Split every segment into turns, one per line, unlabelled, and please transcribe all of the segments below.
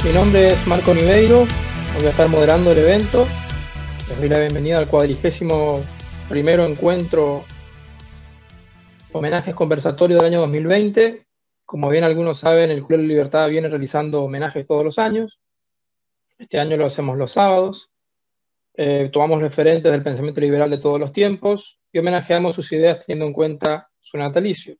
Mi nombre es Marco Niveiro, voy a estar moderando el evento. Les doy la bienvenida al 41º encuentro Homenajes Conversatorio del año 2020. Como bien algunos saben, el Club de la Libertad viene realizando homenajes todos los años. Este año lo hacemos los sábados. Tomamos referentes del pensamiento liberal de todos los tiempos y homenajeamos sus ideas teniendo en cuenta su natalicio.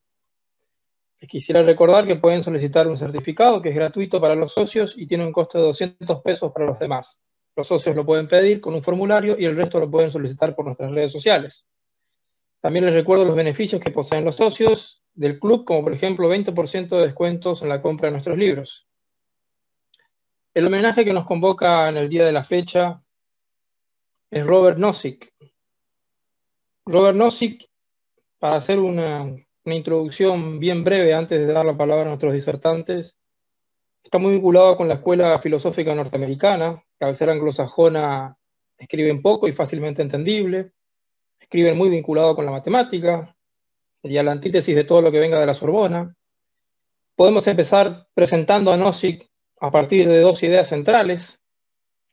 Les quisiera recordar que pueden solicitar un certificado que es gratuito para los socios y tiene un costo de 200 pesos para los demás. Los socios lo pueden pedir con un formulario y el resto lo pueden solicitar por nuestras redes sociales. También les recuerdo los beneficios que poseen los socios del club, como por ejemplo 20% de descuentos en la compra de nuestros libros. El homenaje que nos convoca en el día de la fecha es Robert Nozick. Robert Nozick, para hacer una introducción bien breve antes de dar la palabra a nuestros disertantes, está muy vinculado con la escuela filosófica norteamericana, que al ser anglosajona escriben poco y fácilmente entendible, escriben muy vinculado con la matemática, sería la antítesis de todo lo que venga de la Sorbona. Podemos empezar presentando a Nozick a partir de dos ideas centrales: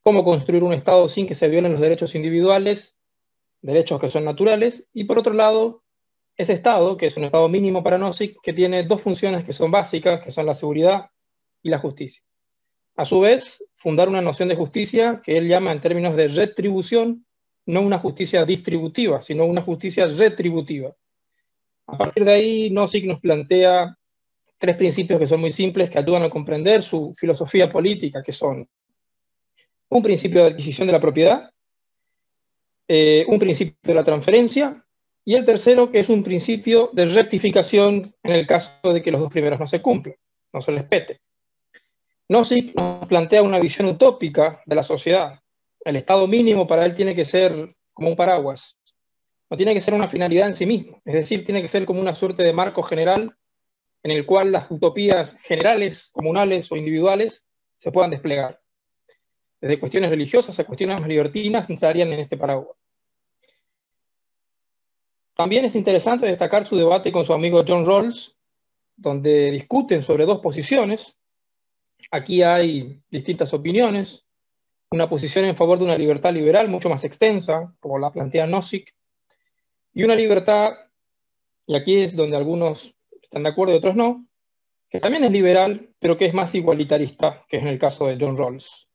cómo construir un Estado sin que se violen los derechos individuales, derechos que son naturales, y por otro lado, ese Estado, que es un Estado mínimo para Nozick, que tiene dos funciones que son básicas, que son la seguridad y la justicia. A su vez, fundar una noción de justicia que él llama en términos de retribución, no una justicia distributiva, sino una justicia retributiva. A partir de ahí, Nozick nos plantea tres principios que son muy simples, que ayudan a comprender su filosofía política, que son un principio de adquisición de la propiedad, un principio de la transferencia, y el tercero, que es un principio de rectificación en el caso de que los dos primeros no se cumplan, no se respete. Nozick nos plantea una visión utópica de la sociedad. El Estado mínimo para él tiene que ser como un paraguas. No tiene que ser una finalidad en sí mismo. Es decir, tiene que ser como una suerte de marco general en el cual las utopías generales, comunales o individuales se puedan desplegar. Desde cuestiones religiosas a cuestiones más libertinas entrarían en este paraguas. También es interesante destacar su debate con su amigo John Rawls, donde discuten sobre dos posiciones. Aquí hay distintas opiniones, una posición en favor de una libertad liberal mucho más extensa, como la plantea Nozick, y una libertad, y aquí es donde algunos están de acuerdo y otros no, que también es liberal, pero que es más igualitarista, que es en el caso de John Rawls.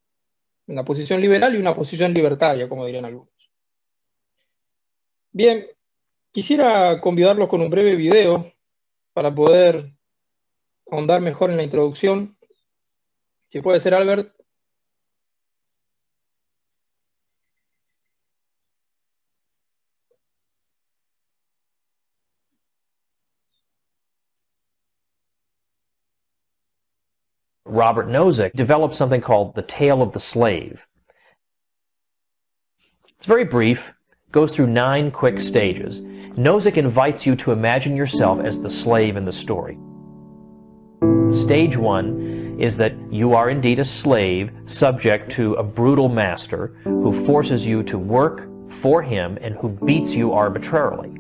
Una posición liberal y una posición libertaria, como dirían algunos. Bien, quisiera convidarlos con un breve video para poder ahondar mejor en la introducción. Si puede ser, Albert.
Robert Nozick developed something called the Tale of the Slave. It's very brief, goes through 9 quick stages. Nozick invites you to imagine yourself as the slave in the story. Stage 1 is that you are indeed a slave subject to a brutal master who forces you to work for him and who beats you arbitrarily.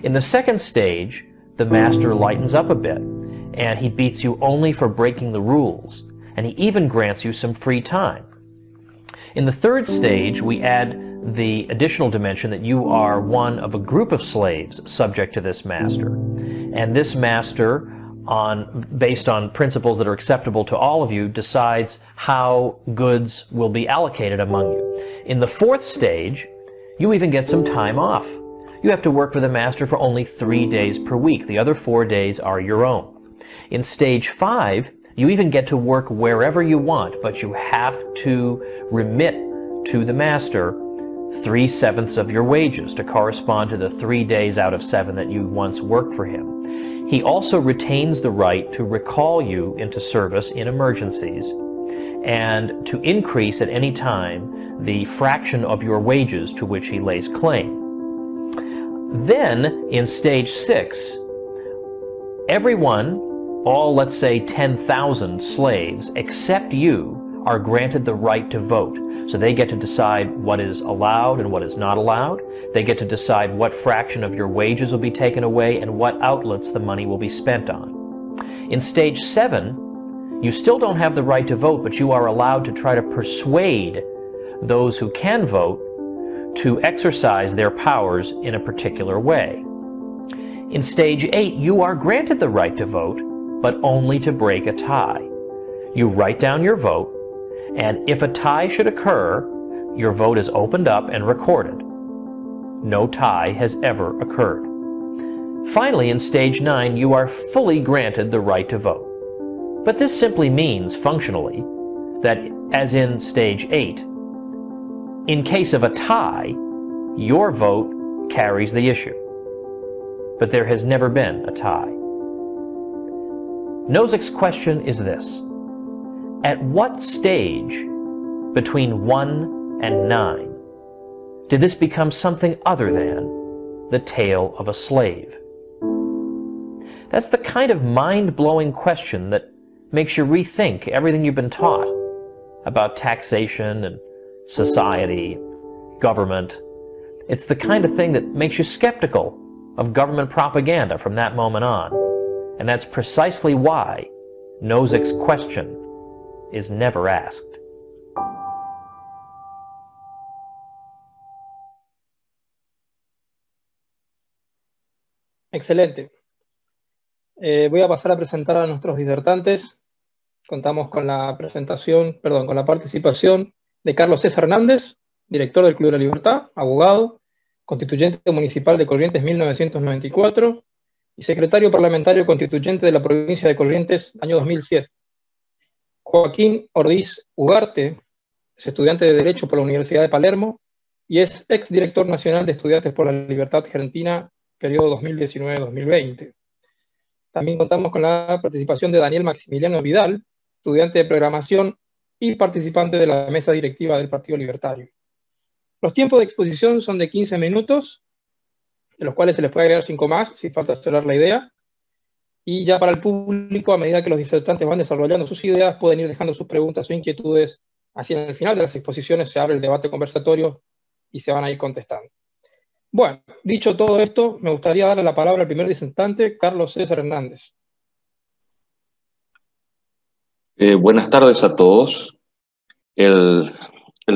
In the second stage, the master lightens up a bit, and he beats you only for breaking the rules, and he even grants you some free time. In the third stage, we add the additional dimension that you are one of a group of slaves subject to this master. And this master, based on principles that are acceptable to all of you, decides how goods will be allocated among you. In the fourth stage, you even get some time off. You have to work for the master for only 3 days per week. The other 4 days are your own. In stage 5, you even get to work wherever you want, but you have to remit to the master 3/7 of your wages to correspond to the 3 days out of 7 that you once worked for him. He also retains the right to recall you into service in emergencies and to increase at any time the fraction of your wages to which he lays claim. Then, in stage 6, everyone, all let's say 10,000 slaves, except you, are granted the right to vote. So they get to decide what is allowed and what is not allowed. They get to decide what fraction of your wages will be taken away and what outlets the money will be spent on. In stage 7, You still don't have the right to vote, but you are allowed to try to persuade those who can vote to exercise their powers in a particular way. In stage 8, you are granted the right to vote, but only to break a tie. You write down your vote, and if a tie should occur, your vote is opened up and recorded. No tie has ever occurred. Finally, in stage 9, you are fully granted the right to vote. But this simply means, functionally, that as in stage 8, in case of a tie, your vote carries the issue. But there has never been a tie. Nozick's question is this: at what stage between 1 and 9 did this become something other than the tale of a slave? That's the kind of mind-blowing question that makes you rethink everything you've been taught about taxation and society, government. It's the kind of thing that makes you skeptical of government propaganda from that moment on. And that's precisely why Nozick's question is never asked.
Excelente. Voy a pasar a presentar a nuestros disertantes. Contamos con la con la participación de Carlos César Hernández, director del Club de la Libertad, abogado, constituyente municipal de Corrientes 1994 y secretario parlamentario constituyente de la provincia de Corrientes año 2007. Joaquín Ordiz Ugarte es estudiante de Derecho por la Universidad de Palermo y es exdirector nacional de Estudiantes por la Libertad Argentina, periodo 2019-2020. También contamos con la participación de Daniel Maximiliano Vidal, estudiante de programación y participante de la mesa directiva del Partido Libertario. Los tiempos de exposición son de 15 minutos, de los cuales se les puede agregar 5 más, si falta cerrar la idea. Y ya para el público, a medida que los disertantes van desarrollando sus ideas, pueden ir dejando sus preguntas o inquietudes. Así en el final de las exposiciones se abre el debate conversatorio y se van a ir contestando. Bueno, dicho todo esto, me gustaría darle la palabra al primer disertante, Carlos César Hernández.
Buenas tardes a todos. El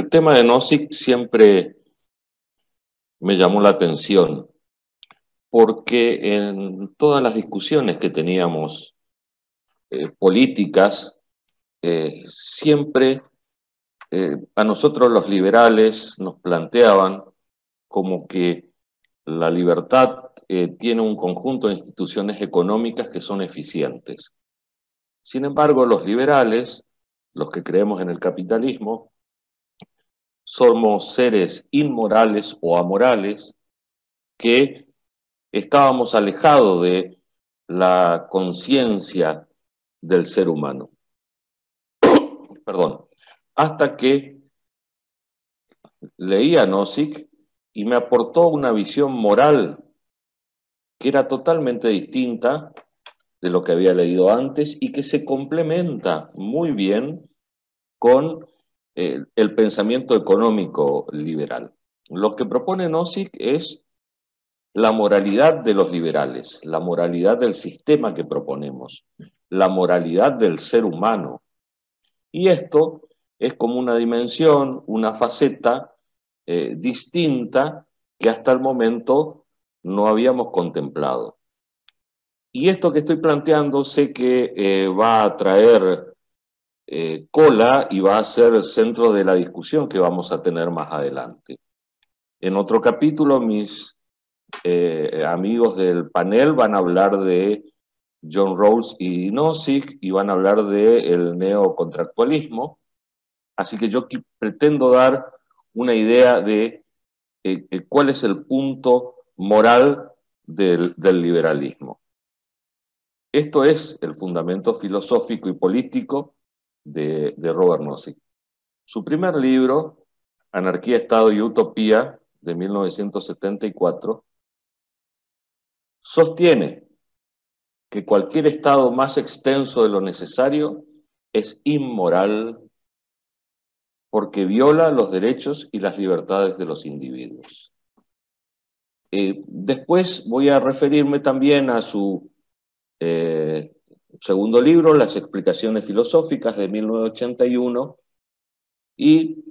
tema de Nozick siempre me llamó la atención, porque en todas las discusiones que teníamos políticas, siempre a nosotros los liberales nos planteaban como que la libertad tiene un conjunto de instituciones económicas que son eficientes. Sin embargo, los liberales, los que creemos en el capitalismo, somos seres inmorales o amorales que estábamos alejados de la conciencia del ser humano. Perdón. Hasta que leí a Nozick y me aportó una visión moral que era totalmente distinta de lo que había leído antes y que se complementa muy bien con el pensamiento económico liberal. Lo que propone Nozick es la moralidad de los liberales, la moralidad del sistema que proponemos, la moralidad del ser humano. Y esto es como una dimensión, una faceta distinta que hasta el momento no habíamos contemplado. Y esto que estoy planteando sé que va a traer cola y va a ser el centro de la discusión que vamos a tener más adelante. En otro capítulo, mis amigos del panel van a hablar de John Rawls y Nozick y van a hablar del neocontractualismo. Así que yo pretendo dar una idea de cuál es el punto moral del liberalismo. Esto es el fundamento filosófico y político de Robert Nozick. Su primer libro, Anarquía, Estado y Utopía, de 1974, sostiene que cualquier estado más extenso de lo necesario es inmoral porque viola los derechos y las libertades de los individuos. Después voy a referirme también a su segundo libro, Las explicaciones filosóficas, de 1981, y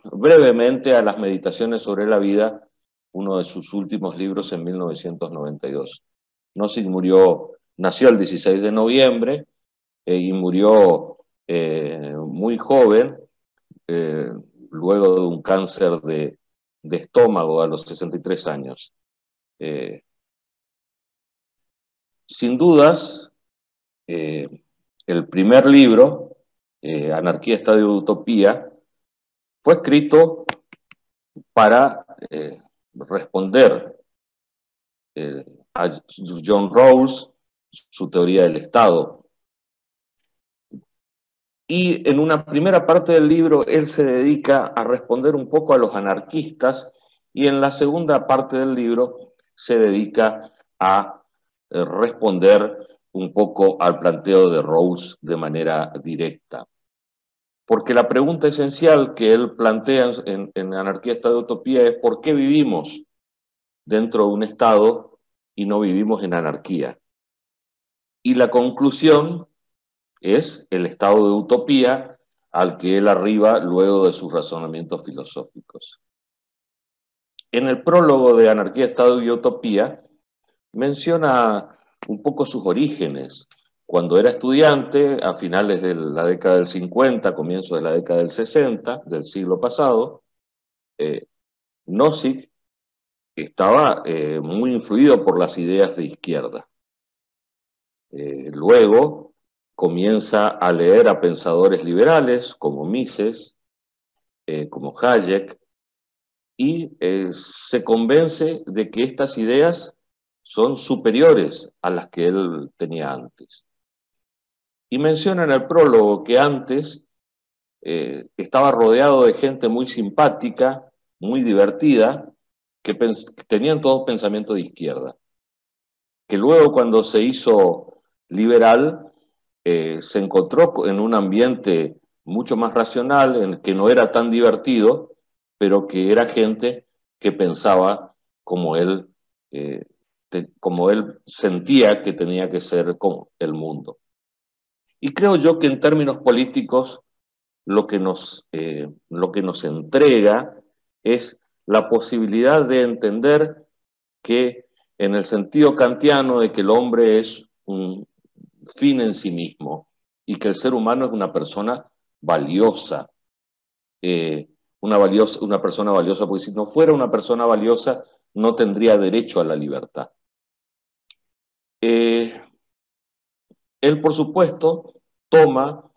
brevemente a Las meditaciones sobre la vida, uno de sus últimos libros, en 1992. Nozick nació el 16 de noviembre y murió muy joven, luego de un cáncer de estómago a los 63 años. Sin dudas, el primer libro, Anarquía, Estado y Utopía, fue escrito para responder a John Rawls, su teoría del Estado. Y en una primera parte del libro él se dedica a responder un poco a los anarquistas, y en la segunda parte del libro se dedica a responder un poco al planteo de Rawls de manera directa. Porque la pregunta esencial que él plantea en Anarquía, Estado y Utopía es: ¿por qué vivimos dentro de un Estado y no vivimos en anarquía? Y la conclusión es el estado de utopía al que él arriba luego de sus razonamientos filosóficos. En el prólogo de Anarquía, Estado y Utopía menciona un poco sus orígenes. Cuando era estudiante, a finales de la década del 50, comienzo de la década del 60, del siglo pasado, Nozick estaba muy influido por las ideas de izquierda. Luego comienza a leer a pensadores liberales como Mises, como Hayek, y se convence de que estas ideas son superiores a las que él tenía antes. Y menciona en el prólogo que antes estaba rodeado de gente muy simpática, muy divertida, que tenían todos pensamiento de izquierda. Que luego, cuando se hizo liberal, se encontró en un ambiente mucho más racional, en el que no era tan divertido, pero que era gente que pensaba como él sentía que tenía que ser como el mundo. Y creo yo que en términos políticos lo que nos entrega es la posibilidad de entender que, en el sentido kantiano de que el hombre es un fin en sí mismo y que el ser humano es una persona valiosa, una persona valiosa, porque si no fuera una persona valiosa no tendría derecho a la libertad. Él, por supuesto, toma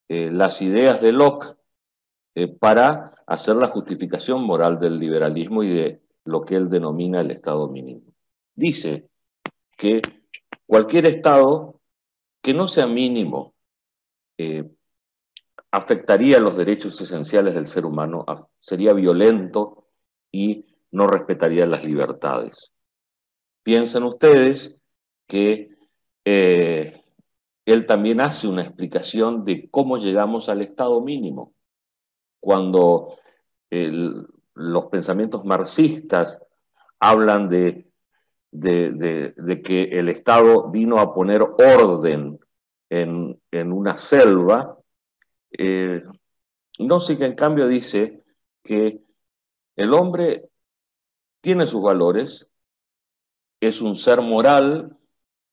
las ideas de Locke para hacer la justificación moral del liberalismo y de lo que él denomina el Estado mínimo. Dice que cualquier Estado que no sea mínimo afectaría los derechos esenciales del ser humano, sería violento y no respetaría las libertades. Piensen ustedes que él también hace una explicación de cómo llegamos al Estado mínimo. Cuando los pensamientos marxistas hablan de que el Estado vino a poner orden en una selva, Nozick, en cambio, dice que el hombre tiene sus valores, es un ser moral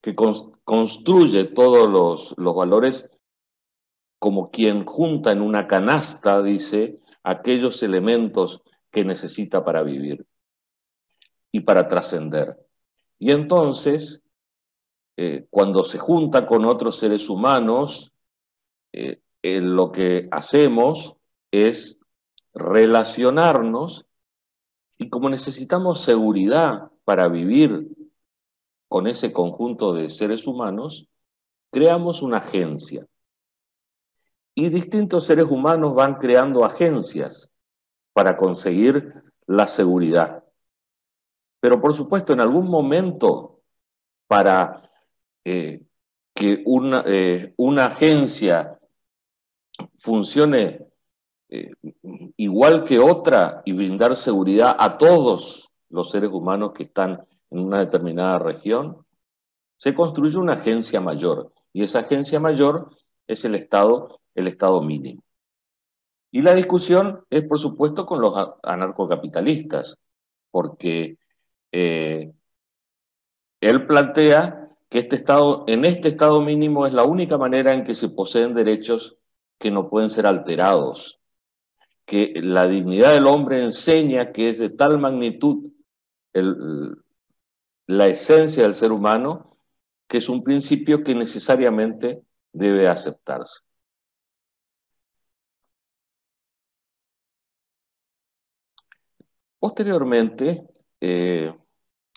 que construye todos los valores como quien junta en una canasta, dice, aquellos elementos que necesita para vivir y para trascender. Y entonces, cuando se junta con otros seres humanos, lo que hacemos es relacionarnos, y como necesitamos seguridad para vivir con ese conjunto de seres humanos, creamos una agencia. Y distintos seres humanos van creando agencias para conseguir la seguridad. Pero por supuesto, en algún momento, para que una agencia funcione igual que otra y brindar seguridad a todos los seres humanos que están en una determinada región, se construye una agencia mayor. y esa agencia mayor es el Estado mínimo. Y la discusión es, por supuesto, con los anarcocapitalistas, porque él plantea que en este Estado mínimo es la única manera en que se poseen derechos que no pueden ser alterados, que la dignidad del hombre enseña que es de tal magnitud la esencia del ser humano, que es un principio que necesariamente debe aceptarse. Posteriormente,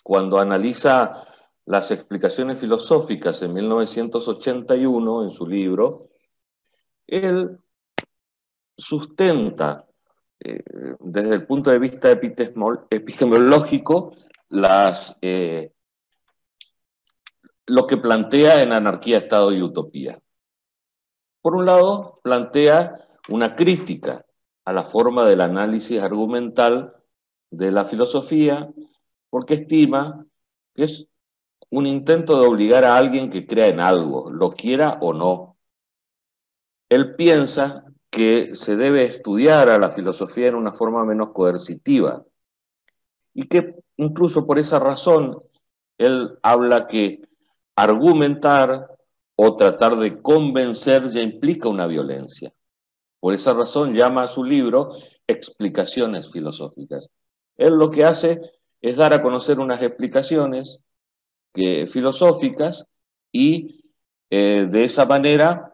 cuando analiza las explicaciones filosóficas en 1981, en su libro, él sustenta desde el punto de vista epistemológico lo que plantea en Anarquía, Estado y Utopía. Por un lado, plantea una crítica a la forma del análisis argumental de la filosofía, porque estima que es un intento de obligar a alguien que crea en algo, lo quiera o no. Él piensa que se debe estudiar a la filosofía en una forma menos coercitiva y que incluso por esa razón él habla que argumentar o tratar de convencer ya implica una violencia. Por esa razón llama a su libro Explicaciones filosóficas. Él lo que hace es dar a conocer unas explicaciones filosóficas y de esa manera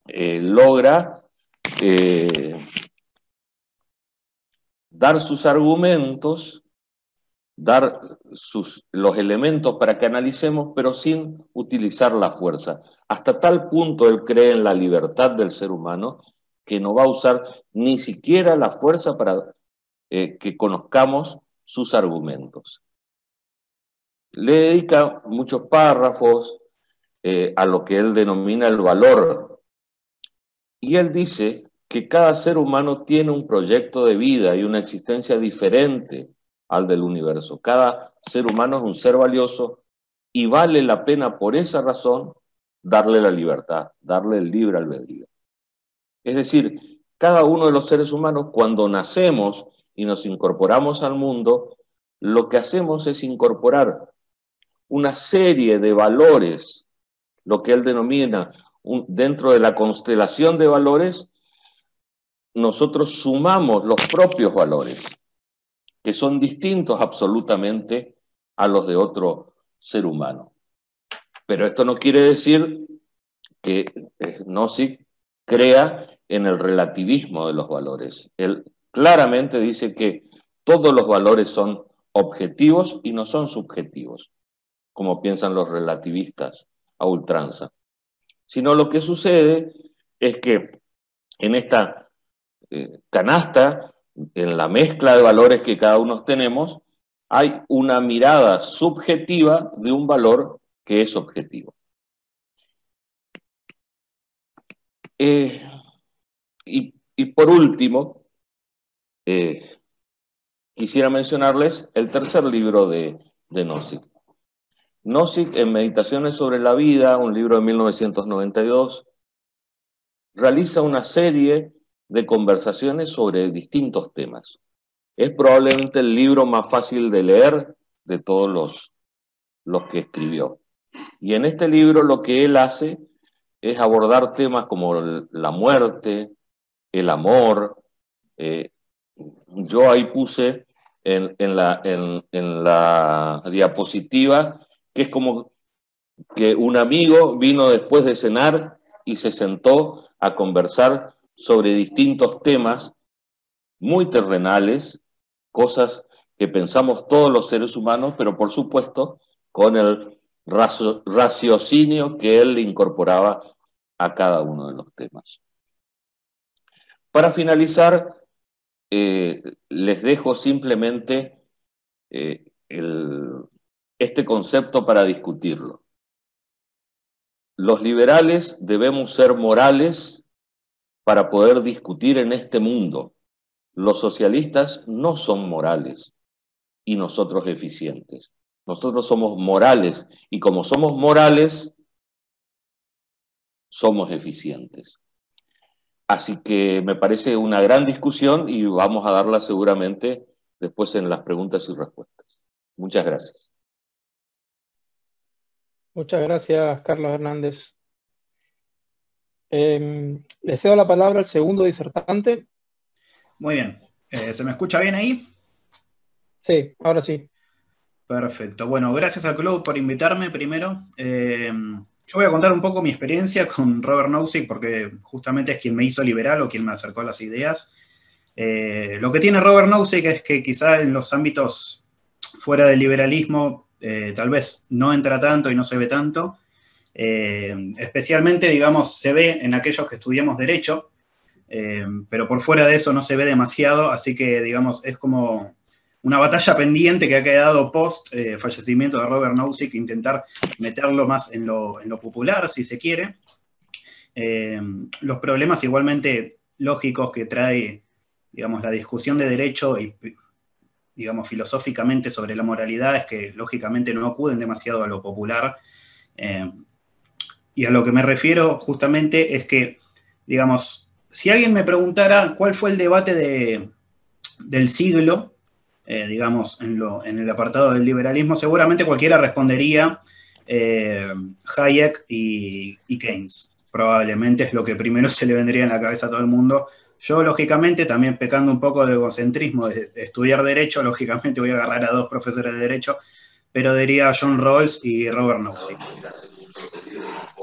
logra dar sus argumentos, dar los elementos para que analicemos, pero sin utilizar la fuerza. Hasta tal punto él cree en la libertad del ser humano que no va a usar ni siquiera la fuerza para que conozcamos sus argumentos. Le dedica muchos párrafos a lo que él denomina el valor. Y él dice que cada ser humano tiene un proyecto de vida y una existencia diferente al del universo. Cada ser humano es un ser valioso y vale la pena por esa razón darle la libertad, darle el libre albedrío. Es decir, cada uno de los seres humanos, cuando nacemos y nos incorporamos al mundo, lo que hacemos es incorporar una serie de valores, lo que él denomina dentro de la constelación de valores, nosotros sumamos los propios valores, que son distintos absolutamente a los de otro ser humano. Pero esto no quiere decir que Nozick crea en el relativismo de los valores. Él claramente dice que todos los valores son objetivos y no son subjetivos, como piensan los relativistas a ultranza. Sino lo que sucede es que en esta canasta, en la mezcla de valores que cada uno tenemos, hay una mirada subjetiva de un valor que es objetivo. Y por último, quisiera mencionarles el tercer libro de Nozick. Nozick, en Meditaciones sobre la vida, un libro de 1992, realiza una serie de conversaciones sobre distintos temas. Es probablemente el libro más fácil de leer de todos los que escribió. Y en este libro lo que él hace es abordar temas como la muerte, el amor. Yo ahí puse en la diapositiva que es como que un amigo vino después de cenar y se sentó a conversar sobre distintos temas muy terrenales, cosas que pensamos todos los seres humanos, pero por supuesto con el raciocinio que él le incorporaba a cada uno de los temas. Para finalizar, les dejo simplemente este concepto para discutirlo. Los liberales debemos ser morales para poder discutir en este mundo. Los socialistas no son morales y nosotros eficientes. Nosotros somos morales y como somos morales, somos eficientes. Así que me parece una gran discusión y vamos a darla seguramente después en las preguntas y respuestas. Muchas gracias.
Muchas gracias, Carlos Hernández. Le cedo la palabra al segundo disertante.
Muy bien. ¿Se me escucha bien ahí?
Sí, ahora sí.
Perfecto. Bueno, gracias a Claude por invitarme primero. Yo voy a contar un poco mi experiencia con Robert Nozick, porque justamente es quien me hizo liberal o quien me acercó a las ideas. Lo que tiene Robert Nozick es que quizá en los ámbitos fuera del liberalismo tal vez no entra tanto y no se ve tanto. Especialmente, digamos, se ve en aquellos que estudiamos Derecho, pero por fuera de eso no se ve demasiado, así que, digamos, es como una batalla pendiente que ha quedado post fallecimiento de Robert Nozick, intentar meterlo más en lo popular, si se quiere. Los problemas igualmente lógicos que trae, digamos, la discusión de derecho y, digamos, filosóficamente sobre la moralidad es que, lógicamente, no acuden demasiado a lo popular. Y a lo que me refiero justamente es que, digamos, si alguien me preguntara cuál fue el debate del siglo, digamos, en el apartado del liberalismo, seguramente cualquiera respondería Hayek y Keynes. Probablemente es lo que primero se le vendría en la cabeza a todo el mundo. Yo, lógicamente, también pecando un poco de egocentrismo de estudiar Derecho, lógicamente voy a agarrar a dos profesores de Derecho, pero diría John Rawls y Robert Nozick.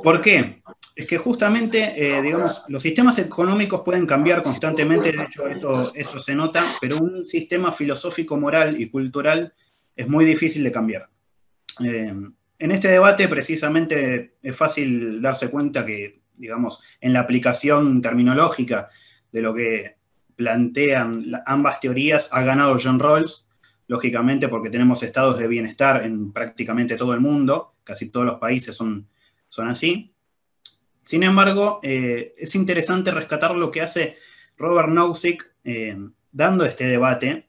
¿Por qué? Es que justamente, digamos, los sistemas económicos pueden cambiar constantemente, de hecho esto se nota, pero un sistema filosófico, moral y cultural es muy difícil de cambiar. En este debate precisamente es fácil darse cuenta que, digamos, en la aplicación terminológica de lo que plantean ambas teorías ha ganado John Rawls, lógicamente porque tenemos estados de bienestar en prácticamente todo el mundo, casi todos los países son así. Sin embargo, es interesante rescatar lo que hace Robert Nozick dando este debate,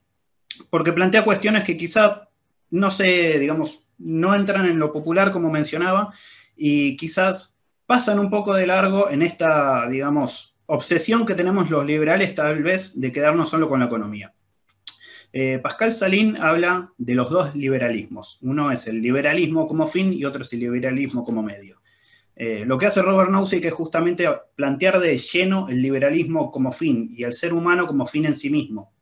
porque plantea cuestiones que quizá, no sé, digamos, no entran en lo popular como mencionaba, y quizás pasan un poco de largo en esta, digamos, obsesión que tenemos los liberales tal vez de quedarnos solo con la economía. Pascal Salin habla de los dos liberalismos. Uno es el liberalismo como fin y otro es el liberalismo como medio. Lo que hace Robert Nozick es justamente plantear de lleno el liberalismo como fin y el ser humano como fin en sí mismo.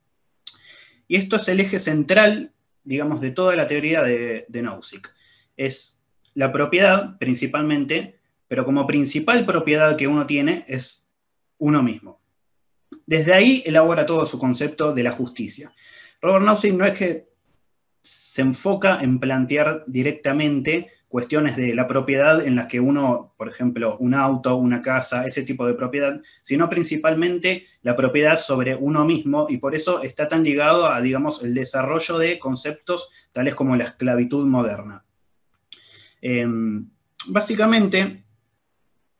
Y esto es el eje central, digamos, de toda la teoría de Nozick. Es la propiedad, principalmente, pero como principal propiedad que uno tiene es uno mismo. Desde ahí elabora todo su concepto de la justicia. Robert Nozick no es que se enfoca en plantear directamente cuestiones de la propiedad en las que uno, por ejemplo, un auto, una casa, ese tipo de propiedad, sino principalmente la propiedad sobre uno mismo, y por eso está tan ligado a, digamos, el desarrollo de conceptos tales como la esclavitud moderna. Básicamente,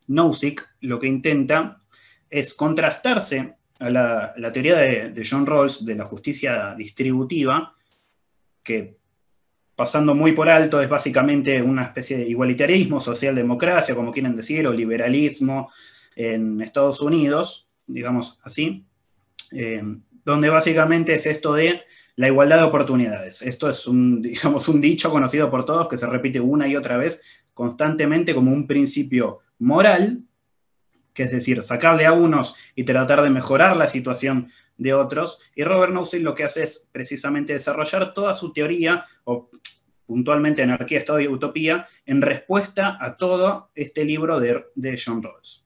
Nozick lo que intenta es contrastarse a la teoría de John Rawls de la justicia distributiva, que pasando muy por alto es básicamente una especie de igualitarismo, socialdemocracia, como quieren decir, o liberalismo en Estados Unidos, digamos así, donde básicamente es esto de la igualdad de oportunidades. Esto es digamos, un dicho conocido por todos que se repite una y otra vez constantemente como un principio moral, que es decir, sacarle a unos y tratar de mejorar la situación de otros, y Robert Nozick lo que hace es precisamente desarrollar toda su teoría, o puntualmente Anarquía, Estado y Utopía, en respuesta a todo este libro de John Rawls.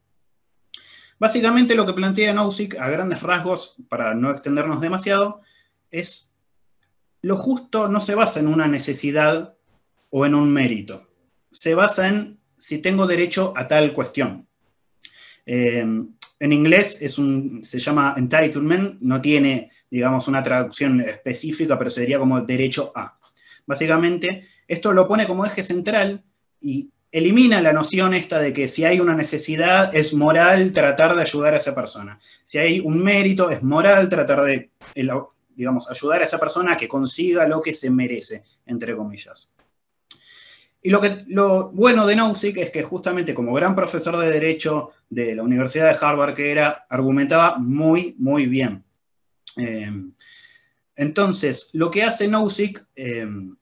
Básicamente lo que plantea Nozick, a grandes rasgos, para no extendernos demasiado, es lo justo no se basa en una necesidad o en un mérito, se basa en si tengo derecho a tal cuestión. En inglés se llama entitlement, no tiene, digamos, una traducción específica, pero sería como derecho a. Básicamente, esto lo pone como eje central y elimina la noción esta de que si hay una necesidad es moral tratar de ayudar a esa persona. Si hay un mérito es moral tratar de, digamos, ayudar a esa persona a que consiga lo que se merece, entre comillas. Y lo bueno de Nozick es que justamente como gran profesor de Derecho de la Universidad de Harvard que era, argumentaba muy, muy bien. Entonces, lo que hace Nozick de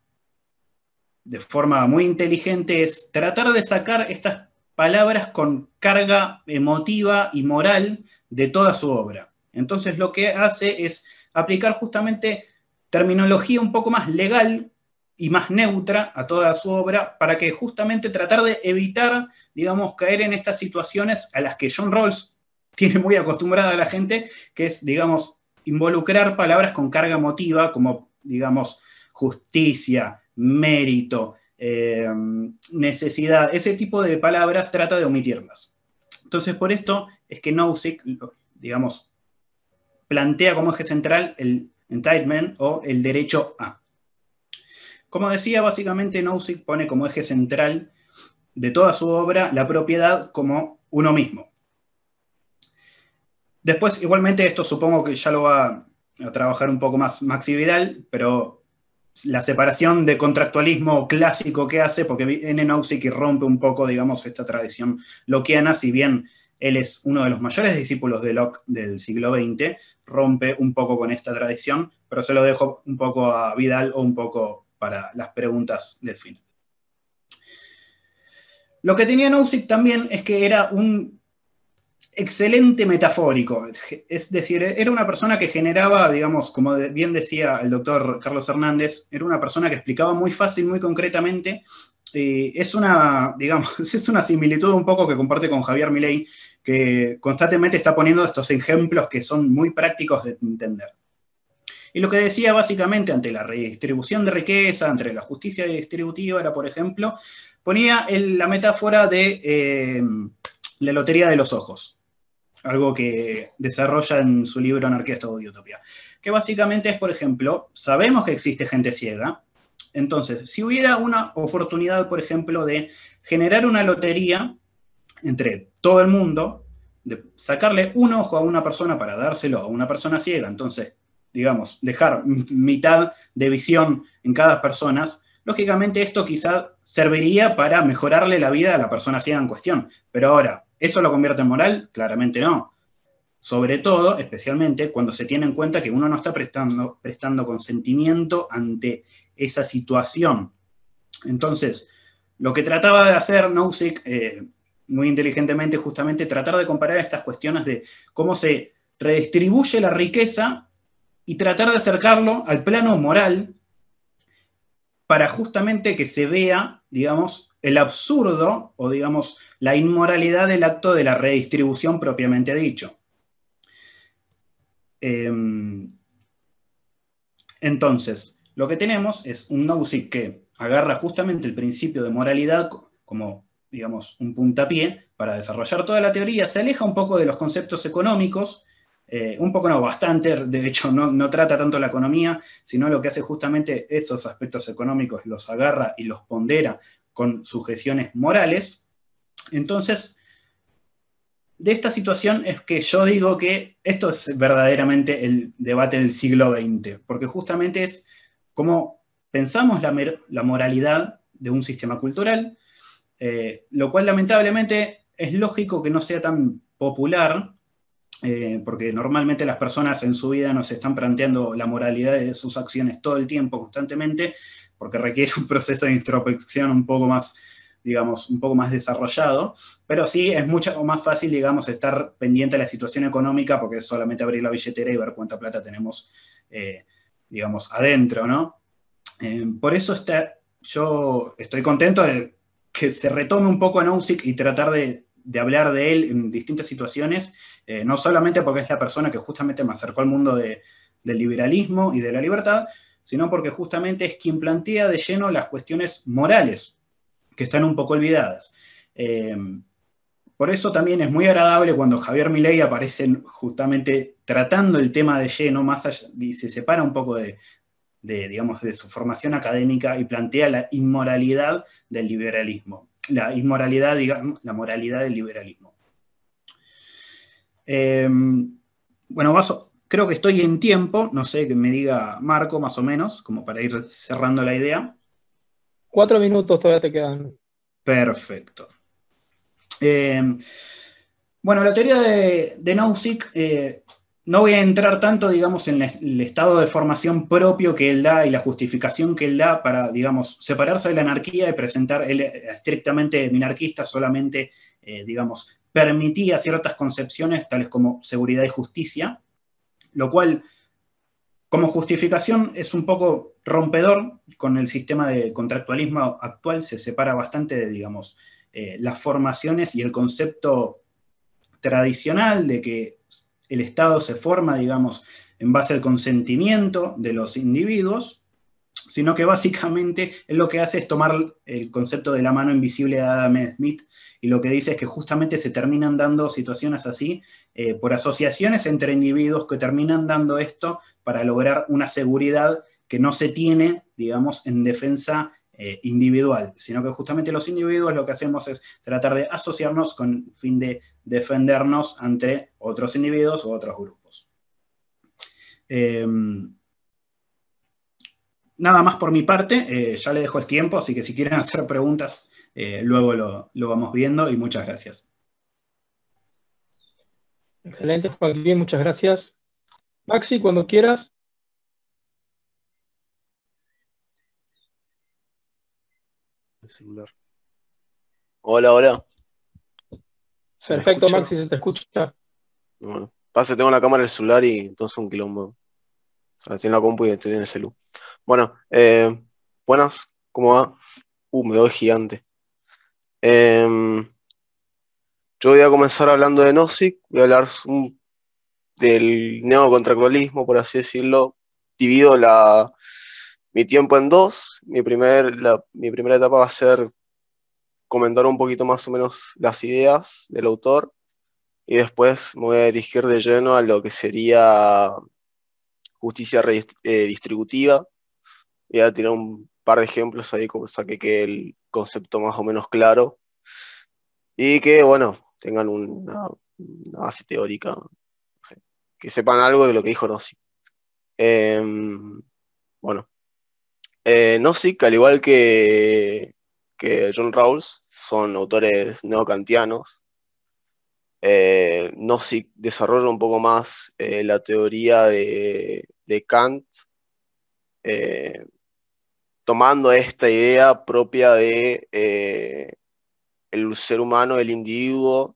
forma muy inteligente es tratar de sacar estas palabras con carga emotiva y moral de toda su obra. Entonces, lo que hace es aplicar justamente terminología un poco más legal y más neutra a toda su obra para que justamente tratar de evitar, digamos, caer en estas situaciones a las que John Rawls tiene muy acostumbrada a la gente, que es, digamos, involucrar palabras con carga emotiva como, digamos, justicia, mérito, necesidad, ese tipo de palabras trata de omitirlas. Entonces, por esto es que Nozick, digamos, plantea como eje central el entitlement o el derecho a. Como decía, básicamente Nozick pone como eje central de toda su obra la propiedad como uno mismo. Después, igualmente, esto supongo que ya lo va a trabajar un poco más Maxi Vidal, pero la separación de contractualismo clásico que hace, porque viene Nozick y rompe un poco, digamos, esta tradición lockeana, si bien él es uno de los mayores discípulos de Locke del siglo XX, rompe un poco con esta tradición, pero se lo dejo un poco a Vidal o un poco para las preguntas del final. Lo que tenía Nozick también es que era un excelente metafórico, es decir, era una persona que generaba, digamos, como bien decía el doctor Carlos Hernández, era una persona que explicaba muy fácil, muy concretamente. Es una, digamos, es una similitud un poco que comparte con Javier Milei, que constantemente está poniendo estos ejemplos que son muy prácticos de entender. Y lo que decía básicamente ante la redistribución de riqueza, entre la justicia distributiva, era, por ejemplo, ponía la metáfora de la lotería de los ojos, algo que desarrolla en su libro Anarquía, Estado y Utopía, que básicamente es, por ejemplo, sabemos que existe gente ciega, entonces, si hubiera una oportunidad, por ejemplo, de generar una lotería entre todo el mundo, de sacarle un ojo a una persona para dárselo a una persona ciega, entonces, digamos, dejar mitad de visión en cada persona, lógicamente esto quizá serviría para mejorarle la vida a la persona ciega en cuestión. Pero ahora, ¿eso lo convierte en moral? Claramente no. Sobre todo, especialmente, cuando se tiene en cuenta que uno no está prestando consentimiento ante esa situación. Entonces, lo que trataba de hacer Nozick, muy inteligentemente, justamente tratar de comparar estas cuestiones de cómo se redistribuye la riqueza y tratar de acercarlo al plano moral para justamente que se vea, digamos, el absurdo o, digamos, la inmoralidad del acto de la redistribución propiamente dicho. Entonces, lo que tenemos es un Nozick que agarra justamente el principio de moralidad como, digamos, un puntapié para desarrollar toda la teoría, se aleja un poco de los conceptos económicos, un poco no, bastante, de hecho no trata tanto la economía, sino lo que hace justamente esos aspectos económicos, los agarra y los pondera con sujeciones morales. Entonces, de esta situación es que yo digo que esto es verdaderamente el debate del siglo XX, porque justamente es cómo pensamos la moralidad de un sistema cultural, lo cual lamentablemente es lógico que no sea tan popular, porque normalmente las personas en su vida nos están planteando la moralidad de sus acciones todo el tiempo, constantemente, porque requiere un proceso de introspección un poco más, digamos, un poco más desarrollado, pero sí es mucho más fácil, digamos, estar pendiente de la situación económica, porque es solamente abrir la billetera y ver cuánta plata tenemos, digamos, adentro, ¿no? Por eso yo estoy contento de que se retome un poco a Nozick y tratar de hablar de él en distintas situaciones, no solamente porque es la persona que justamente me acercó al mundo del liberalismo y de la libertad, sino porque justamente es quien plantea de lleno las cuestiones morales, que están un poco olvidadas. Por eso también es muy agradable cuando Javier Milei aparece justamente tratando el tema de lleno, más allá, y se separa un poco digamos, de su formación académica y plantea la inmoralidad del liberalismo. La inmoralidad, digamos, la moralidad del liberalismo. Bueno, creo que estoy en tiempo, no sé, que me diga Marco más o menos, como para ir cerrando la idea.
4 minutos todavía te quedan.
Perfecto. Bueno, la teoría de Nozick, no voy a entrar tanto, digamos, en el estado de formación propio que él da y la justificación que él da para, digamos, separarse de la anarquía y presentar, él estrictamente minarquista, solamente, digamos, permitía ciertas concepciones tales como seguridad y justicia, lo cual, como justificación, es un poco rompedor con el sistema de contractualismo actual, se separa bastante de, digamos, las formaciones y el concepto tradicional de que el Estado se forma, digamos, en base al consentimiento de los individuos, sino que básicamente él lo que hace es tomar el concepto de la mano invisible de Adam Smith y lo que dice es que justamente se terminan dando situaciones así por asociaciones entre individuos que terminan dando esto para lograr una seguridad que no se tiene, digamos, en defensa individual, sino que justamente los individuos lo que hacemos es tratar de asociarnos con el fin de defendernos ante otros individuos o otros grupos. Nada más por mi parte, ya le dejo el tiempo, así que si quieren hacer preguntas, luego lo vamos viendo y muchas gracias.
Excelente, Joaquín, muchas gracias. Maxi, cuando quieras.
El celular. Hola, hola. ¿Se me
Perfecto,
escucha?
Maxi, se te escucha.
Bueno, pasa, tengo la cámara del celular y entonces un quilombo. O sea, estoy en la compu y estoy en el celu. Bueno, buenas, ¿cómo va? Me veo gigante. Yo voy a comenzar hablando de Nozick, voy a hablar del neocontractualismo, por así decirlo. Divido mi tiempo en dos. Mi primera etapa va a ser comentar un poquito más o menos las ideas del autor y después me voy a dirigir de lleno a lo que sería justicia distributiva. Voy a tirar un par de ejemplos ahí como saqué que el concepto más o menos claro y que, bueno, tengan una base teórica, no sé, que sepan algo de lo que dijo Nozick. Bueno, Nozick, al igual que John Rawls, son autores neocantianos. Nozick desarrolla un poco más la teoría de Kant, tomando esta idea propia de el ser humano, del individuo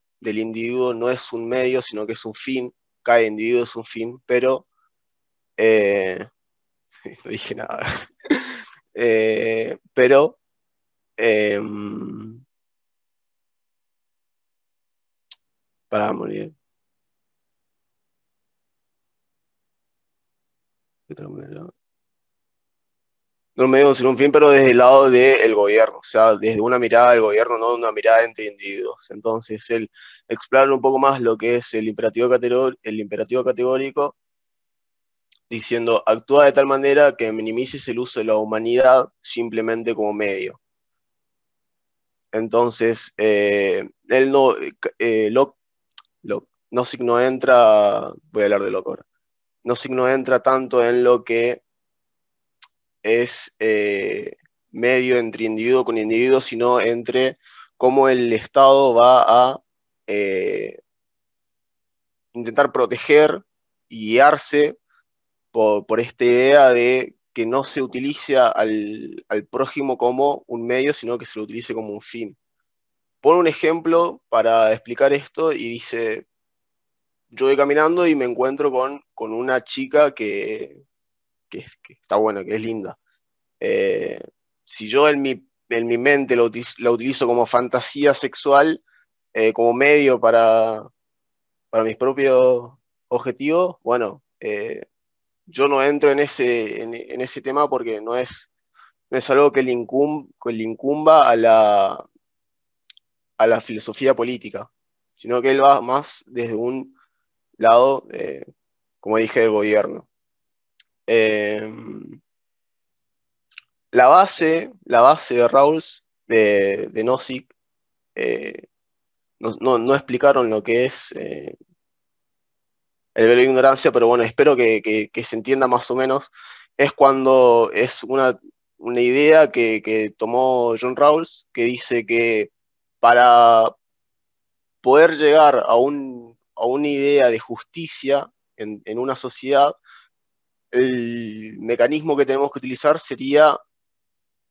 no es un medio, sino que es un fin. Cada individuo es un fin, pero no dije nada. Pero para morir. De otra manera. No me digo sin un fin, pero desde el lado del gobierno, o sea, desde una mirada del gobierno, no una mirada entre individuos. Entonces, él explora un poco más lo que es el imperativo categórico, diciendo, actúa de tal manera que minimices el uso de la humanidad simplemente como medio. Entonces, él no, Nozick no entra, voy a hablar de Locke ahora, Nozick no entra tanto en lo que es medio entre individuo con individuo, sino entre cómo el Estado va a intentar proteger y guiarse por esta idea de que no se utilice al prójimo como un medio, sino que se lo utilice como un fin. Pone un ejemplo para explicar esto y dice, yo voy caminando y me encuentro con una chica que está buena, que es linda. Si yo en mi mente la utilizo como fantasía sexual, como medio para mis propios objetivos, bueno, yo no entro en ese tema porque no es algo que le incumba a la filosofía política, sino que él va más desde un lado, como dije, del gobierno. La base de Rawls, de Nozick, no explicaron lo que es el velo de ignorancia, pero bueno, espero que se entienda más o menos. Es cuando es una idea que tomó John Rawls, que dice que para poder llegar a una idea de justicia en una sociedad, el mecanismo que tenemos que utilizar sería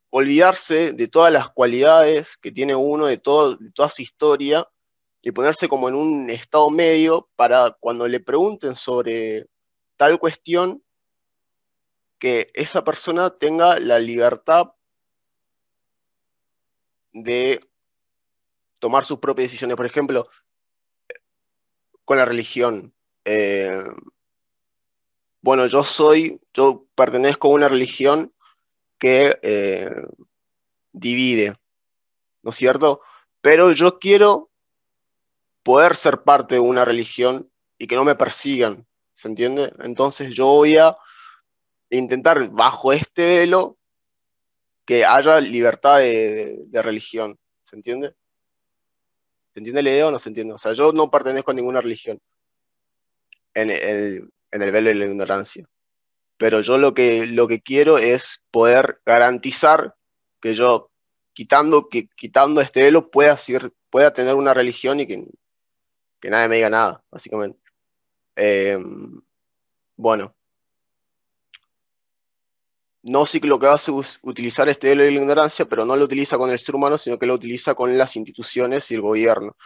olvidarse de todas las cualidades que tiene uno, de toda su historia, y ponerse como en un estado medio para cuando le pregunten sobre tal cuestión, que esa persona tenga la libertad de tomar sus propias decisiones. Por ejemplo, con la religión. Bueno, yo pertenezco a una religión que divide, ¿no es cierto? Pero yo quiero poder ser parte de una religión y que no me persigan, ¿se entiende? Entonces yo voy a intentar, bajo este velo, que haya libertad de religión, ¿se entiende? ¿Se entiende la idea o no se entiende? O sea, yo no pertenezco a ninguna religión en el velo de la ignorancia. Pero yo lo que quiero es poder garantizar que yo, quitando este velo, pueda tener una religión y que nadie me diga nada, básicamente. Bueno, no sí que lo que hace es utilizar este velo de la ignorancia, pero no lo utiliza con el ser humano, sino que lo utiliza con las instituciones y el gobierno.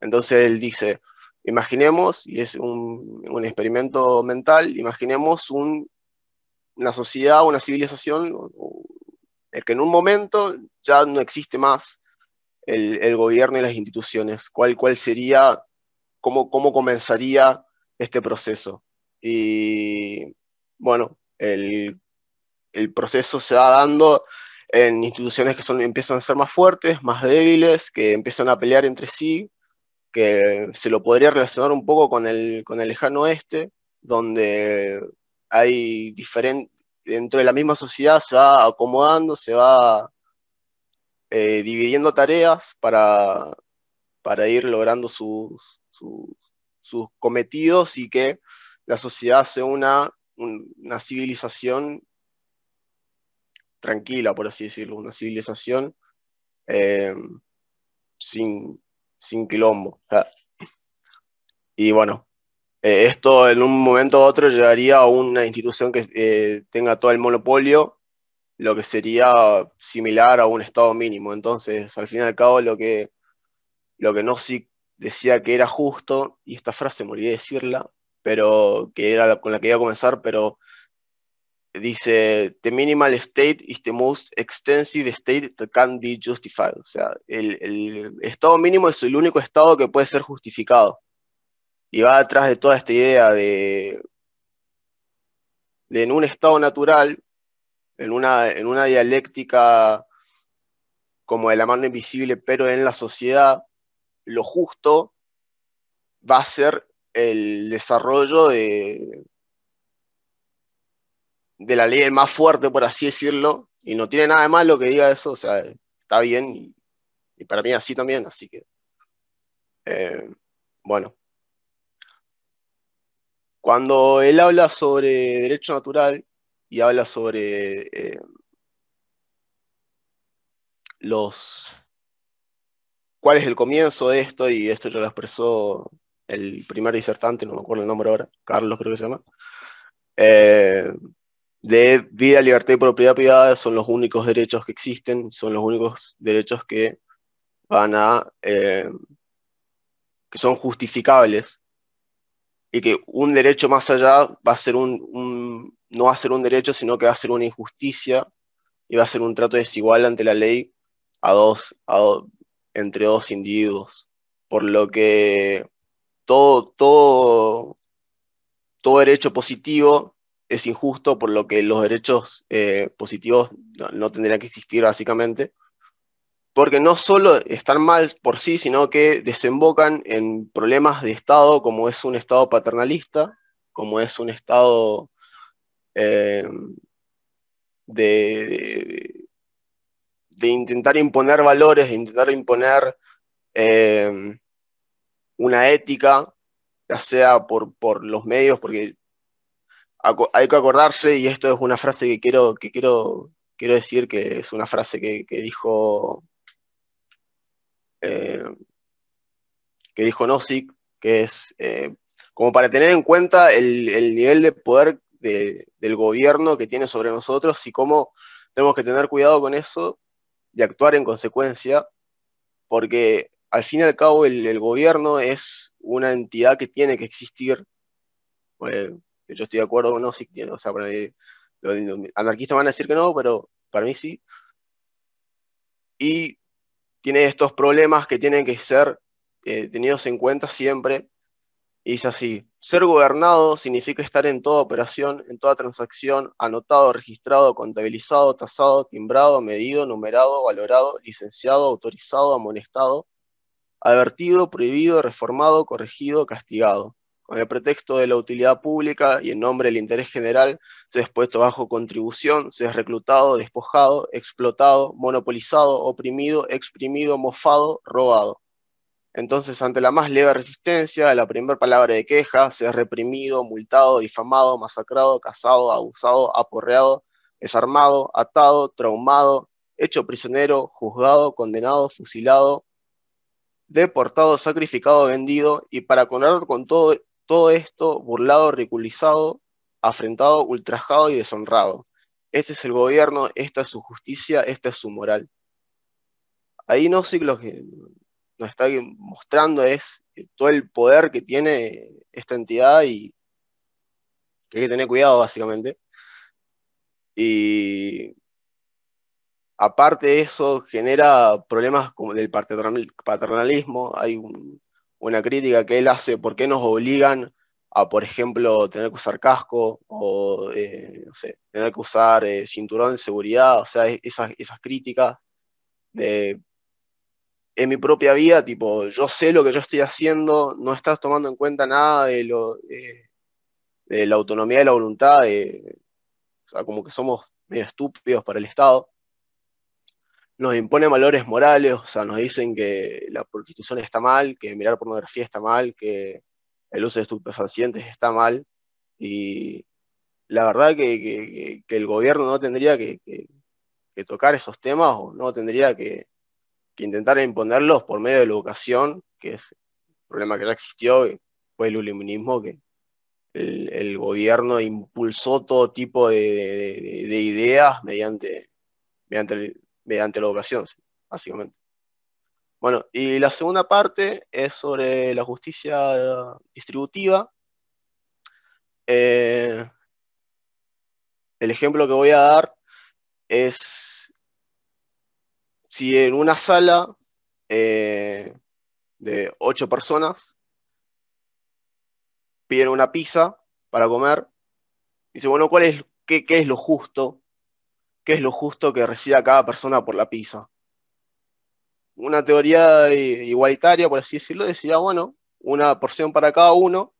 Entonces él dice, imaginemos, y es un experimento mental, imaginemos una sociedad, una civilización, el que en un momento ya no existe más el gobierno y las instituciones. ¿Cuál sería, cómo comenzaría este proceso? Y bueno, el proceso se va dando en instituciones que empiezan a ser más fuertes, más débiles, que empiezan a pelear entre sí, que se lo podría relacionar un poco con el lejano oeste, donde hay dentro de la misma sociedad se va acomodando, se va dividiendo tareas para ir logrando sus cometidos y que la sociedad sea una civilización tranquila, por así decirlo, una civilización eh, sin quilombo. Y bueno, esto en un momento u otro llegaría a una institución que tenga todo el monopolio, lo que sería similar a un estado mínimo. Entonces, al fin y al cabo, lo que Nozick decía que era justo, y esta frase me olvidé de decirla, pero que era con la que iba a comenzar, pero dice, the minimal state is the most extensive state that can be justified. O sea, el estado mínimo es el único estado que puede ser justificado. Y va atrás de toda esta idea de en un estado natural, en una dialéctica como de la mano invisible, pero en la sociedad, lo justo va a ser el desarrollo de la ley del más fuerte, por así decirlo, y no tiene nada de malo que diga eso, o sea, está bien, y para mí así también, así que, bueno. Cuando él habla sobre derecho natural y habla sobre cuál es el comienzo de esto, y esto ya lo expresó el primer disertante, no me acuerdo el nombre ahora, Carlos creo que se llama, de vida, libertad y propiedad privada son los únicos derechos que existen, son los únicos derechos que que son justificables, y que un derecho más allá va a ser no va a ser un derecho, sino que va a ser una injusticia, y va a ser un trato desigual ante la ley entre dos individuos. Por lo que todo derecho positivo es injusto, por lo que los derechos positivos no tendrían que existir básicamente, porque no solo están mal por sí, sino que desembocan en problemas de Estado, como es un Estado paternalista, como es un Estado eh, de intentar imponer valores, de intentar imponer una ética, ya sea por los medios, porque hay que acordarse, y esto es una frase que quiero quiero decir que es una frase que dijo Nozick, que es como para tener en cuenta el nivel de poder del gobierno que tiene sobre nosotros y cómo tenemos que tener cuidado con eso y actuar en consecuencia, porque al fin y al cabo el gobierno es una entidad que tiene que existir. Yo estoy de acuerdo con Nozick, o sea, para mí, los anarquistas van a decir que no, pero para mí sí. Y tiene estos problemas que tienen que ser tenidos en cuenta siempre. Y dice así: ser gobernado significa estar en toda operación, en toda transacción, anotado, registrado, contabilizado, tasado, timbrado, medido, numerado, valorado, licenciado, autorizado, amonestado, advertido, prohibido, reformado, corregido, castigado. Con el pretexto de la utilidad pública y en nombre del interés general, se es puesto bajo contribución, se es reclutado, despojado, explotado, monopolizado, oprimido, exprimido, mofado, robado. Entonces, ante la más leve resistencia, la primera palabra de queja, se es reprimido, multado, difamado, masacrado, cazado, abusado, aporreado, desarmado, atado, traumado, hecho prisionero, juzgado, condenado, fusilado, deportado, sacrificado, vendido, y para coronar con todo esto, burlado, ridiculizado, afrentado, ultrajado y deshonrado. Este es el gobierno, esta es su justicia, esta es su moral. Ahí no sé, lo que nos está mostrando es todo el poder que tiene esta entidad y que hay que tener cuidado, básicamente. Y aparte de eso, genera problemas como del paternalismo. Hay una crítica que él hace: ¿por qué nos obligan a, por ejemplo, tener que usar casco o no sé, tener que usar cinturón de seguridad? O sea, esas críticas de en mi propia vida, tipo, yo sé lo que yo estoy haciendo, no estás tomando en cuenta nada de la autonomía de la voluntad, o sea, como que somos medio estúpidos para el Estado. Nos imponen valores morales, o sea, nos dicen que la prostitución está mal, que mirar pornografía está mal, que el uso de estupefacientes está mal, y la verdad que el gobierno no tendría que tocar esos temas, o no tendría que intentar imponerlos por medio de la educación, que es un problema que ya existió, que fue el iluminismo, que el gobierno impulsó todo tipo de ideas mediante la educación, ¿sí? Básicamente. Bueno, y la segunda parte es sobre la justicia distributiva. El ejemplo que voy a dar es si en una sala de 8 personas piden una pizza para comer, dice, bueno, qué es lo justo? ¿Qué es lo justo que reciba cada persona por la pizza? Una teoría igualitaria, por así decirlo, decía, bueno, una porción para cada uno,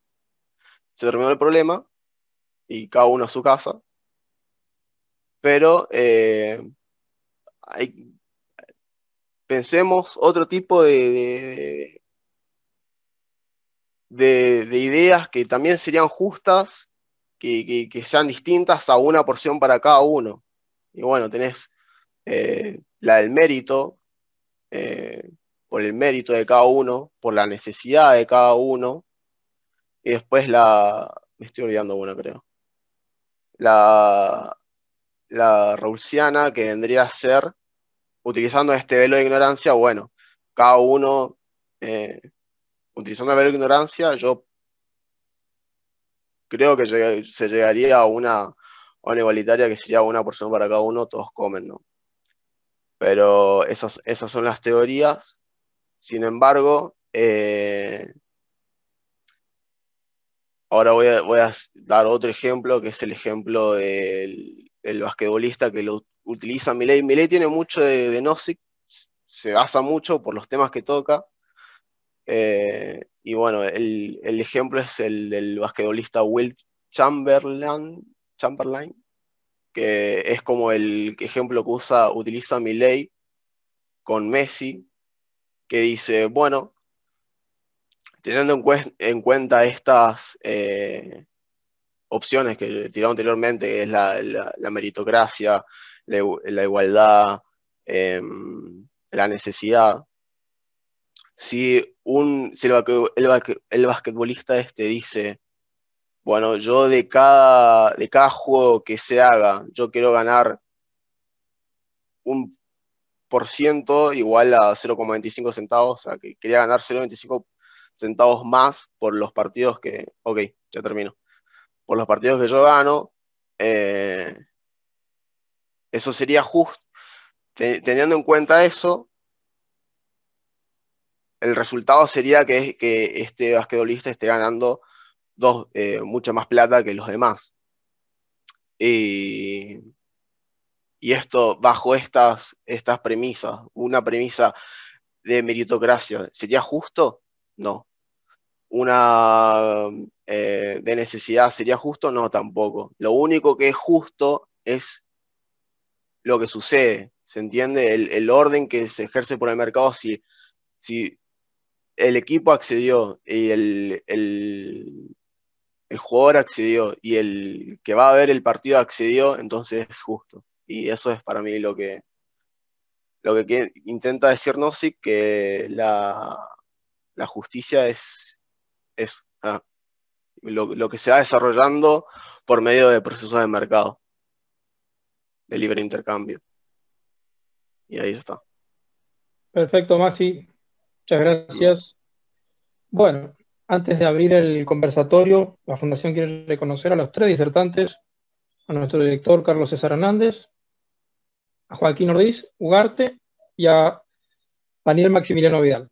se terminó el problema, y cada uno a su casa. Pero pensemos otro tipo de ideas que también serían justas, que sean distintas a una porción para cada uno. Y bueno, tenés la del mérito, por el mérito de cada uno, por la necesidad de cada uno, y después me estoy olvidando una, creo, la rawlsiana, que vendría a ser, utilizando este velo de ignorancia, bueno, cada uno, utilizando el velo de ignorancia, yo creo que se llegaría a una igualitaria que sería una porción para cada uno, todos comen, ¿no? Pero esas son las teorías. Sin embargo, ahora voy a dar otro ejemplo, que es el ejemplo del basquetbolista que lo utiliza Milei. Milei tiene mucho de Nozick, se basa mucho por los temas que toca. Y bueno, el ejemplo es el del basquetbolista Wilt Chamberlain, que es como el ejemplo que utiliza Milei con Messi, que dice, bueno, teniendo en cuenta estas opciones que tiró anteriormente, que es la meritocracia, la igualdad, la necesidad. Si el basquetbolista dice, bueno, yo de cada juego que se haga, yo quiero ganar 1% igual a 0,25 centavos, o sea, que quería ganar 0,25 centavos más por los partidos que, ok, ya termino, por los partidos que yo gano, eso sería justo. Teniendo en cuenta eso, el resultado sería que este basquetbolista esté ganando mucha más plata que los demás. Y esto bajo estas premisas, una premisa de meritocracia, ¿sería justo? No. Una de necesidad, ¿sería justo? No, tampoco. Lo único que es justo es lo que sucede, ¿se entiende? El orden que se ejerce por el mercado. Si el equipo accedió y el jugador accedió y el que va a ver el partido accedió, entonces es justo. Y eso es para mí lo que intenta decir Nozick, que la justicia es lo que se va desarrollando por medio de procesos de mercado, de libre intercambio. Y ahí está.
Perfecto, Masi. Muchas gracias. Bueno, antes de abrir el conversatorio, la Fundación quiere reconocer a los 3 disertantes, a nuestro director Carlos César Hernández, a Joaquín Ordiz Ugarte y a Daniel Maximiliano Vidal.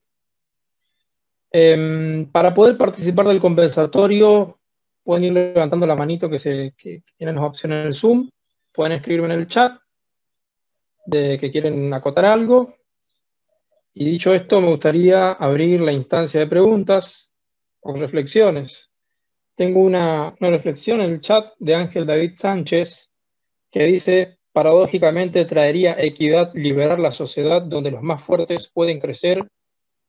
Para poder participar del conversatorio, pueden ir levantando la manito que tienen las opciones en el Zoom, pueden escribirme en el chat de que quieren acotar algo. Y dicho esto, me gustaría abrir la instancia de preguntas o reflexiones. Tengo una reflexión en el chat de Ángel David Sánchez que dice: paradójicamente traería equidad liberar la sociedad donde los más fuertes pueden crecer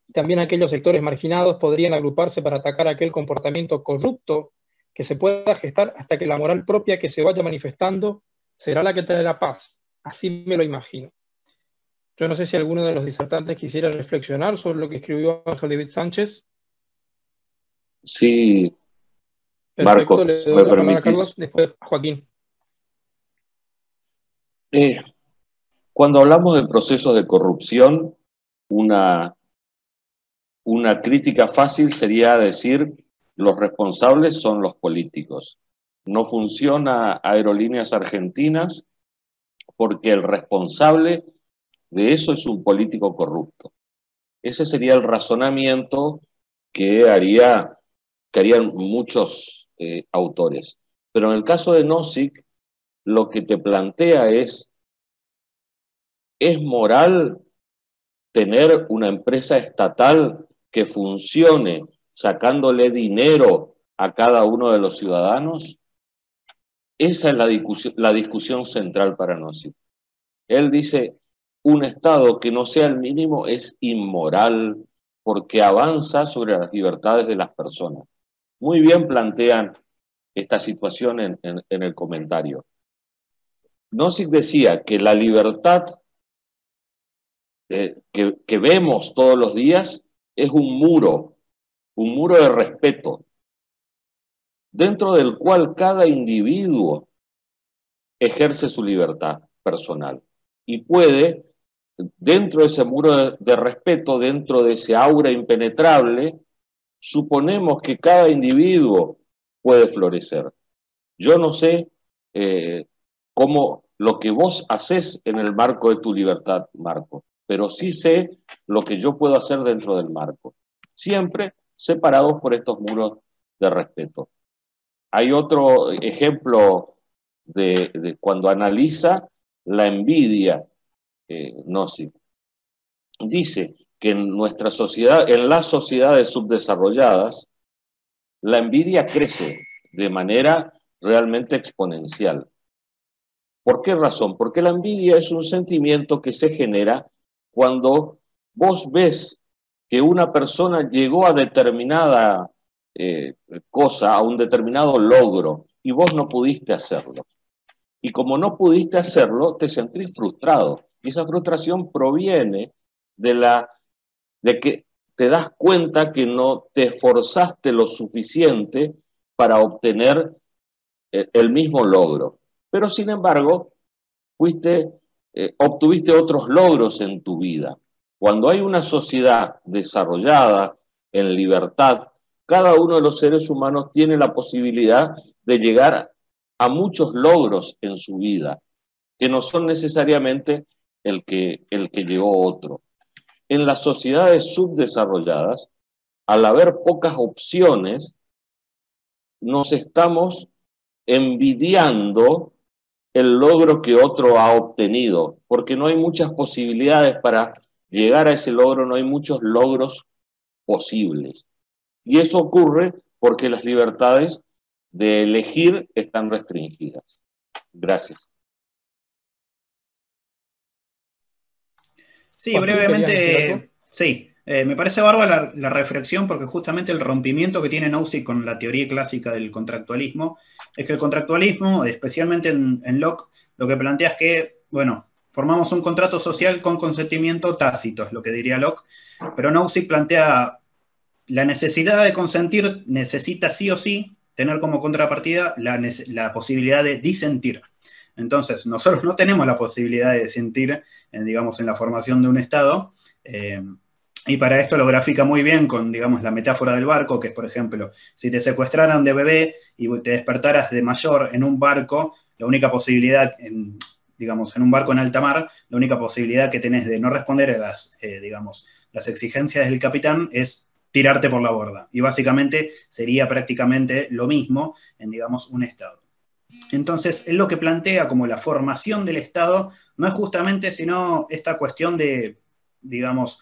y también aquellos sectores marginados podrían agruparse para atacar aquel comportamiento corrupto que se pueda gestar hasta que la moral propia que se vaya manifestando será la que traerá paz. Así me lo imagino. Yo no sé si alguno de los disertantes quisiera reflexionar sobre lo que escribió Ángel David Sánchez.
Sí,
Perfecto,
Marcos,
le
si
doy
me
la palabra a
permitís.
Carlos, después a Joaquín.
Cuando hablamos de procesos de corrupción, una crítica fácil sería decir los responsables son los políticos. No funciona Aerolíneas Argentinas porque el responsable de eso es un político corrupto. Ese sería el razonamiento que harían muchos autores. Pero en el caso de Nozick, lo que te plantea ¿es moral tener una empresa estatal que funcione sacándole dinero a cada uno de los ciudadanos? Esa es la discusión central para Nozick. Él dice, un Estado que no sea el mínimo es inmoral porque avanza sobre las libertades de las personas. Muy bien plantean esta situación en el comentario. Nozick decía que la libertad que vemos todos los días es un muro de respeto, dentro del cual cada individuo ejerce su libertad personal y puede, dentro de ese muro de respeto, dentro de ese aura impenetrable, suponemos que cada individuo puede florecer. Yo no sé cómo lo que vos haces en el marco de tu libertad, Marco, pero sí sé lo que yo puedo hacer dentro del marco, siempre separados por estos muros de respeto. Hay otro ejemplo de cuando analiza la envidia, Nozick. Dice que en nuestra sociedad, en las sociedades subdesarrolladas, la envidia crece de manera realmente exponencial. ¿Por qué razón? Porque la envidia es un sentimiento que se genera cuando vos ves que una persona llegó a determinada cosa, a un determinado logro, y vos no pudiste hacerlo. Y como no pudiste hacerlo, te sentís frustrado. Y esa frustración proviene de que te das cuenta que no te esforzaste lo suficiente para obtener el mismo logro. Pero sin embargo, obtuviste otros logros en tu vida. Cuando hay una sociedad desarrollada en libertad, cada uno de los seres humanos tiene la posibilidad de llegar a muchos logros en su vida, que no son necesariamente el que llegó otro. En las sociedades subdesarrolladas, al haber pocas opciones, nos estamos envidiando el logro que otro ha obtenido, porque no hay muchas posibilidades para llegar a ese logro, no hay muchos logros posibles. Y eso ocurre porque las libertades de elegir están restringidas. Gracias.
Sí, brevemente, sí. Me parece bárbara la reflexión porque justamente el rompimiento que tiene Nozick con la teoría clásica del contractualismo es que el contractualismo, especialmente en Locke, lo que plantea es que, bueno, formamos un contrato social con consentimiento tácito, es lo que diría Locke, pero Nozick plantea la necesidad de consentir, necesita sí o sí tener como contrapartida la posibilidad de disentir. Entonces, nosotros no tenemos la posibilidad de disentir, digamos, en la formación de un Estado, y para esto lo grafica muy bien con, digamos, la metáfora del barco, que es, por ejemplo, si te secuestraran de bebé y te despertaras de mayor en un barco, la única posibilidad, digamos, en un barco en alta mar, la única posibilidad que tenés de no responder a digamos, las exigencias del capitán es tirarte por la borda. Y básicamente sería prácticamente lo mismo en, digamos, un Estado. Entonces, él lo que plantea como la formación del Estado no es justamente sino esta cuestión de, digamos,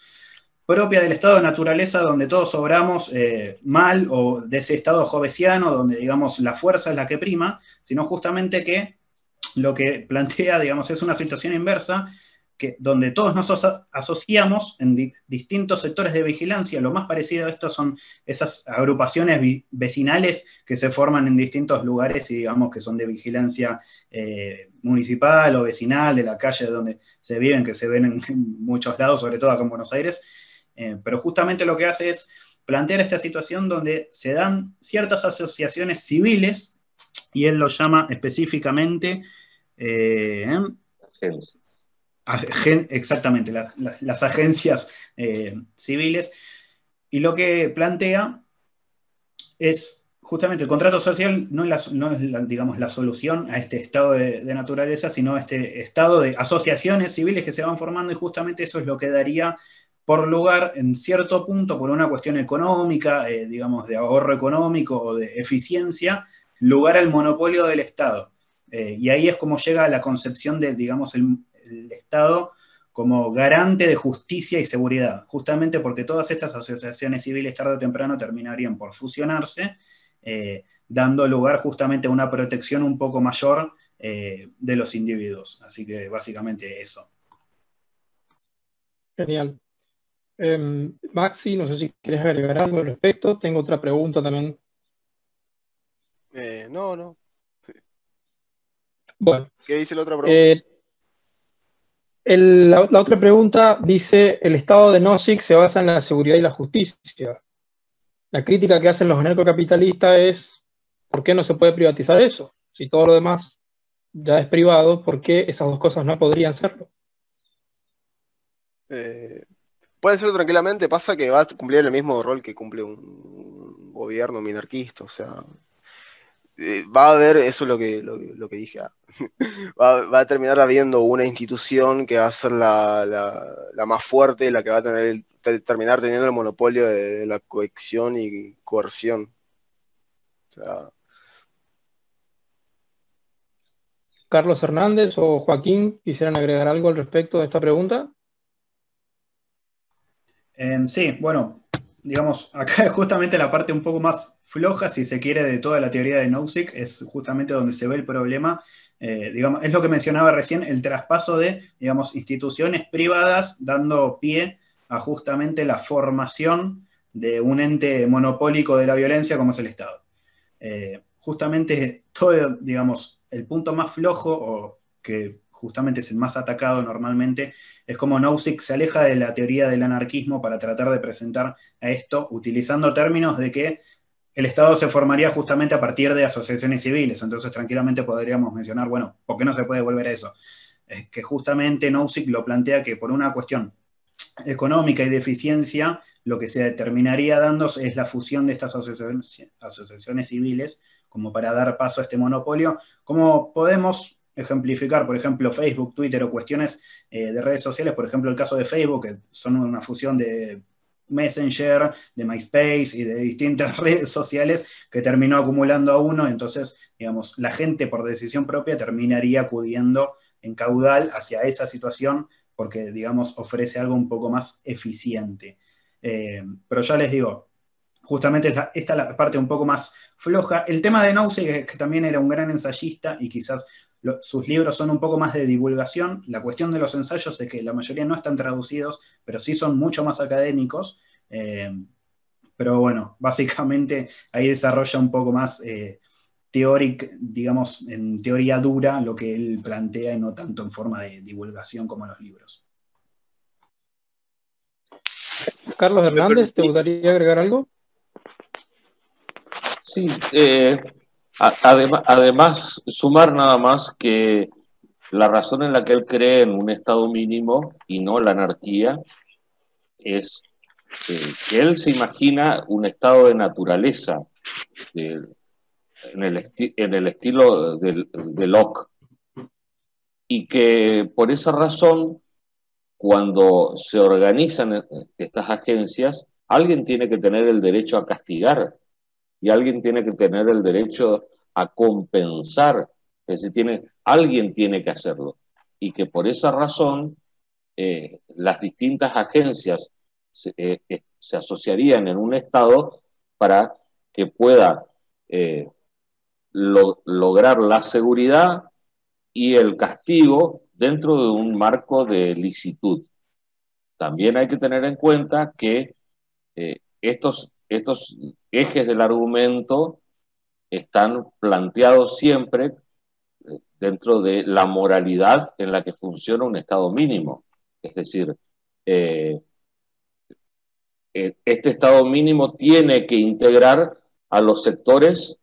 propia del estado de naturaleza donde todos obramos mal, o de ese estado hobbesiano donde, digamos, la fuerza es la que prima, sino justamente que lo que plantea, digamos, es una situación inversa, donde todos nos asociamos en distintos sectores de vigilancia. Lo más parecido a esto son esas agrupaciones vecinales que se forman en distintos lugares y, digamos, que son de vigilancia municipal o vecinal, de la calle donde se viven, que se ven en muchos lados, sobre todo acá en Buenos Aires. Pero justamente lo que hace es plantear esta situación donde se dan ciertas asociaciones civiles, y él lo llama específicamente exactamente, las agencias civiles, y lo que plantea es justamente el contrato social no es, digamos, la solución a este estado de naturaleza, sino este estado de asociaciones civiles que se van formando, y justamente eso es lo que daría por lugar, en cierto punto, por una cuestión económica, digamos, de ahorro económico o de eficiencia, lugar al monopolio del Estado. Y ahí es como llega a la concepción de, digamos, el Estado como garante de justicia y seguridad, justamente porque todas estas asociaciones civiles tarde o temprano terminarían por fusionarse, dando lugar justamente a una protección un poco mayor de los individuos. Así que básicamente eso.
Genial. Maxi, no sé si quieres agregar algo al respecto. Tengo otra pregunta también.
No.
Bueno.
¿Qué dice la otra pregunta?
La otra pregunta dice: el estado de Nozick se basa en la seguridad y la justicia. La crítica que hacen los anarcocapitalistas es: ¿por qué no se puede privatizar eso? Si todo lo demás ya es privado, ¿por qué esas dos cosas no podrían serlo?
Puede ser tranquilamente, pasa que va a cumplir el mismo rol que cumple un gobierno minarquista, o sea, va a haber, eso es lo que dije, va a terminar habiendo una institución que va a ser la más fuerte, la que va a terminar teniendo el monopolio de la coacción y coerción. O sea,
Carlos Hernández o Joaquín, ¿quisieran agregar algo al respecto de esta pregunta?
Sí, bueno, digamos, acá es justamente la parte un poco más floja, si se quiere, de toda la teoría de Nozick, es justamente donde se ve el problema. Digamos, es lo que mencionaba recién, el traspaso de, digamos, instituciones privadas dando pie a justamente la formación de un ente monopólico de la violencia como es el Estado. Justamente todo, digamos, el punto más flojo, o que justamente es el más atacado normalmente, es como Nozick se aleja de la teoría del anarquismo para tratar de presentar a esto utilizando términos de que el Estado se formaría justamente a partir de asociaciones civiles. Entonces tranquilamente podríamos mencionar, bueno, ¿por qué no se puede volver a eso? Es que justamente Nozick lo plantea que por una cuestión económica y de eficiencia, lo que se terminaría dando es la fusión de estas asociaciones civiles, como para dar paso a este monopolio, como podemos ejemplificar, por ejemplo, Facebook, Twitter o cuestiones de redes sociales, por ejemplo, el caso de Facebook, que son una fusión de Messenger, de MySpace y de distintas redes sociales que terminó acumulando a uno, entonces, digamos, la gente por decisión propia terminaría acudiendo en caudal hacia esa situación porque, digamos, ofrece algo un poco más eficiente. Pero ya les digo, justamente esta es la parte un poco más floja. El tema de Nozick es que también era un gran ensayista y quizás sus libros son un poco más de divulgación. La cuestión de los ensayos es que la mayoría no están traducidos, pero sí son mucho más académicos. Pero bueno, básicamente ahí desarrolla un poco más teórico, digamos, en teoría dura lo que él plantea y no tanto en forma de divulgación como en los libros.
Carlos Hernández, ¿te gustaría agregar algo?
Sí, además, sumar nada más que la razón en la que él cree en un estado mínimo y no la anarquía es que él se imagina un estado de naturaleza en el estilo de Locke, y que por esa razón, cuando se organizan estas agencias, alguien tiene que tener el derecho a castigar y alguien tiene que tener el derecho a compensar, es decir, alguien tiene que hacerlo, y que por esa razón las distintas agencias se asociarían en un Estado para que pueda lograr la seguridad y el castigo dentro de un marco de licitud. También hay que tener en cuenta que estos ejes del argumento están planteados siempre dentro de la moralidad en la que funciona un Estado mínimo. Es decir, este Estado mínimo tiene que integrar a los sectores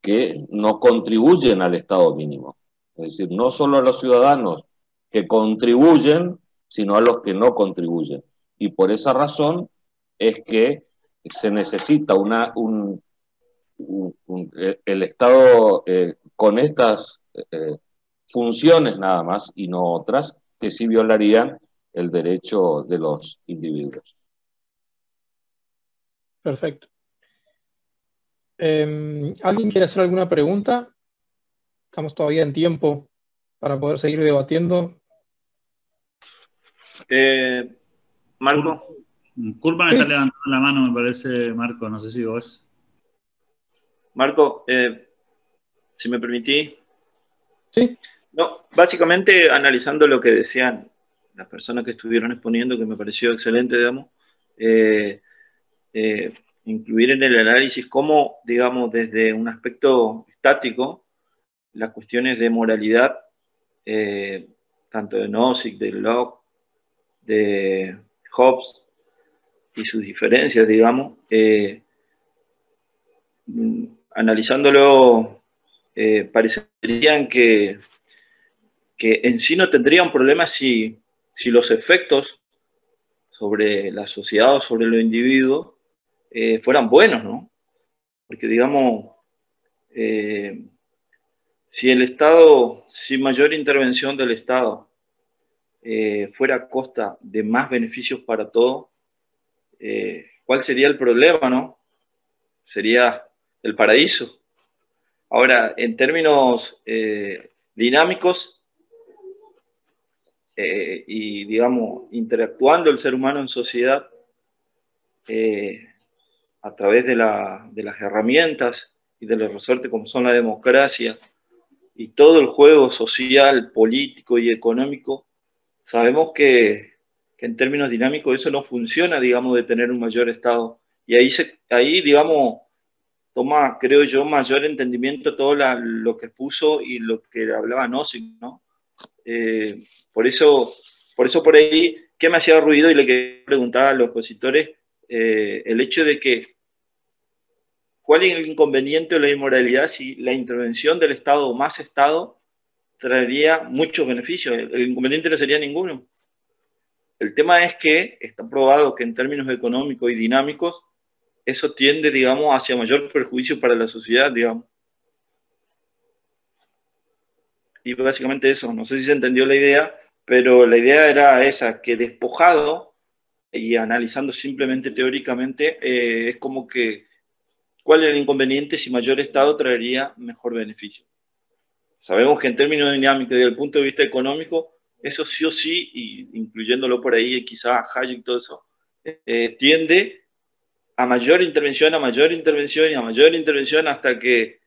que no contribuyen al Estado mínimo. Es decir, no solo a los ciudadanos que contribuyen, sino a los que no contribuyen. Y por esa razón es que se necesita el Estado con estas funciones nada más y no otras, que sí violarían el derecho de los individuos.
Perfecto. ¿Alguien quiere hacer alguna pregunta? Estamos todavía en tiempo para poder seguir debatiendo.
Marco.
Kurban
Sí.
está levantando la mano, me parece, Marco, no sé si vos.
Marco, si me permitís.
Sí.
No, básicamente analizando lo que decían las personas que estuvieron exponiendo, que me pareció excelente, digamos, incluir en el análisis cómo, digamos, desde un aspecto estático, las cuestiones de moralidad, tanto de Nozick, de Locke, de Hobbes y sus diferencias, digamos, analizándolo, parecerían que en sí no tendrían problemas si los efectos sobre la sociedad o sobre los individuos fueran buenos, ¿no? Porque, digamos, si el Estado, si mayor intervención del Estado fuera a costa de más beneficios para todos, ¿cuál sería el problema, no? Sería el paraíso. Ahora, en términos dinámicos y, digamos, interactuando el ser humano en sociedad a través de las herramientas y de los resortes como son la democracia y todo el juego social, político y económico, sabemos que en términos dinámicos eso no funciona, digamos, de tener un mayor Estado. Y ahí digamos, toma, creo yo, mayor entendimiento todo lo que expuso y lo que hablaba Nozick, ¿no? Por eso por ahí, ¿qué me hacía ruido? Y le quería preguntar a los opositores, el hecho de que, ¿cuál es el inconveniente o la inmoralidad si la intervención del Estado o más Estado traería muchos beneficios? El inconveniente no sería ninguno. El tema es que está probado que en términos económicos y dinámicos, eso tiende, digamos, hacia mayor perjuicio para la sociedad, digamos. Y básicamente eso, no sé si se entendió la idea, pero la idea era esa, que despojado y analizando simplemente teóricamente, es como que, ¿cuál es el inconveniente si mayor Estado traería mejor beneficio? Sabemos que en términos dinámicos y desde el punto de vista económico, eso sí o sí, y incluyéndolo por ahí, quizás Hayek y todo eso, tiende a mayor intervención, a mayor intervención y a mayor intervención hasta que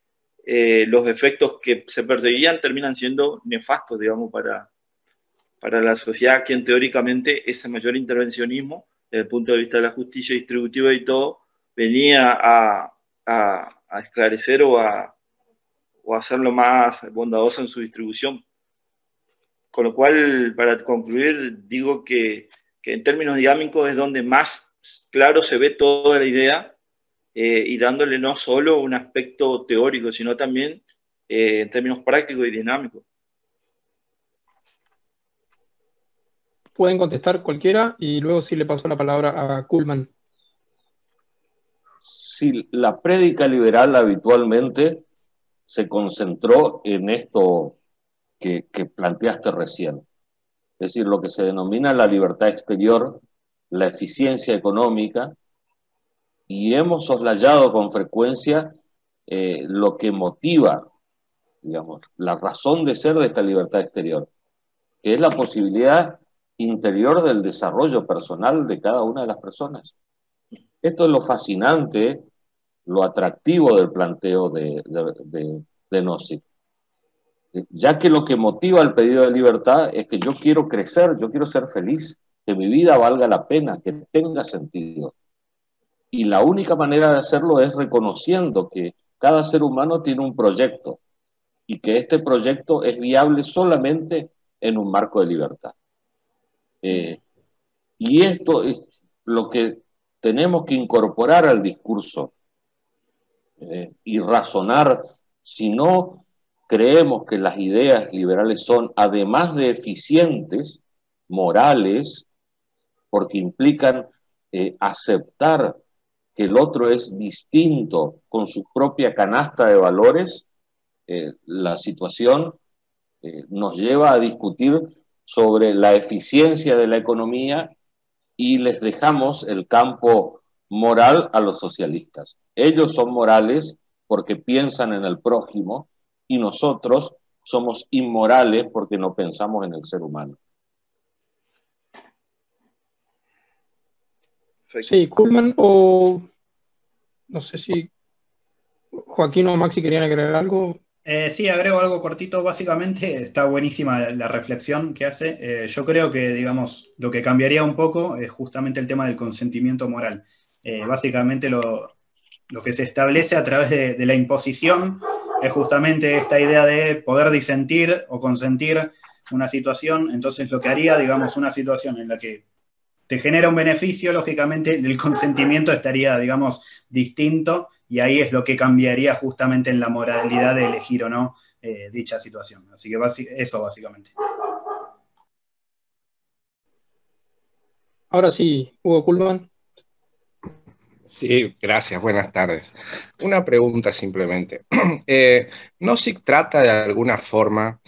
los efectos que se perseguían terminan siendo nefastos, digamos, para la sociedad, quien teóricamente ese mayor intervencionismo, desde el punto de vista de la justicia distributiva y todo, venía a esclarecer o a hacerlo más bondadoso en su distribución. Con lo cual, para concluir, digo que en términos dinámicos es donde más claro se ve toda la idea, y dándole no solo un aspecto teórico, sino también en términos prácticos y dinámicos.
Pueden contestar cualquiera y luego sí le paso la palabra a Kuhlman.
Sí, la prédica liberal habitualmente se concentró en esto que planteaste recién. Es decir, lo que se denomina la libertad exterior, la eficiencia económica, y hemos soslayado con frecuencia lo que motiva, digamos, la razón de ser de esta libertad exterior, que es la posibilidad interior del desarrollo personal de cada una de las personas. Esto es lo fascinante, lo atractivo del planteo de Nozick. Ya que lo que motiva el pedido de libertad es que yo quiero crecer, yo quiero ser feliz, que mi vida valga la pena, que tenga sentido. Y la única manera de hacerlo es reconociendo que cada ser humano tiene un proyecto y que este proyecto es viable solamente en un marco de libertad. Y esto es lo que tenemos que incorporar al discurso y razonar. Si no creemos que las ideas liberales son, además de eficientes, morales, porque implican aceptar que el otro es distinto con su propia canasta de valores, la situación nos lleva a discutir sobre la eficiencia de la economía y les dejamos el campo moral a los socialistas. Ellos son morales porque piensan en el prójimo y nosotros somos inmorales porque no pensamos en el ser humano.
Sí, Kuhlman o no sé si Joaquín o Maxi querían agregar algo.
Sí, agrego algo cortito. Básicamente está buenísima la reflexión que hace. Yo creo que, digamos, lo que cambiaría un poco es justamente el tema del consentimiento moral. Básicamente lo que se establece a través de la imposición es justamente esta idea de poder disentir o consentir una situación. Entonces lo que haría, digamos, una situación en la que te genera un beneficio, lógicamente el consentimiento estaría, digamos, distinto, y ahí es lo que cambiaría justamente en la moralidad de elegir o no dicha situación. Así que eso básicamente.
Ahora sí, Hugo Kuhlman.
Sí, gracias, buenas tardes. Una pregunta simplemente. Nozick trata de alguna forma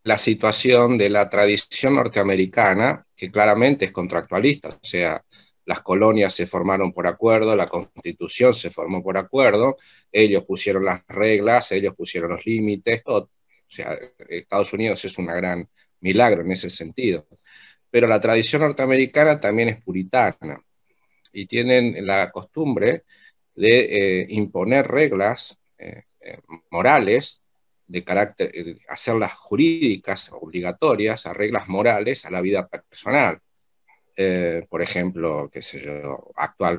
la situación de la tradición norteamericana, que claramente es contractualista, o sea, las colonias se formaron por acuerdo, la Constitución se formó por acuerdo, ellos pusieron las reglas, ellos pusieron los límites, todo. O sea, Estados Unidos es un gran milagro en ese sentido. Pero la tradición norteamericana también es puritana y tienen la costumbre de imponer reglas morales de carácter, hacerlas jurídicas obligatorias a reglas morales a la vida personal. por ejemplo, qué sé yo,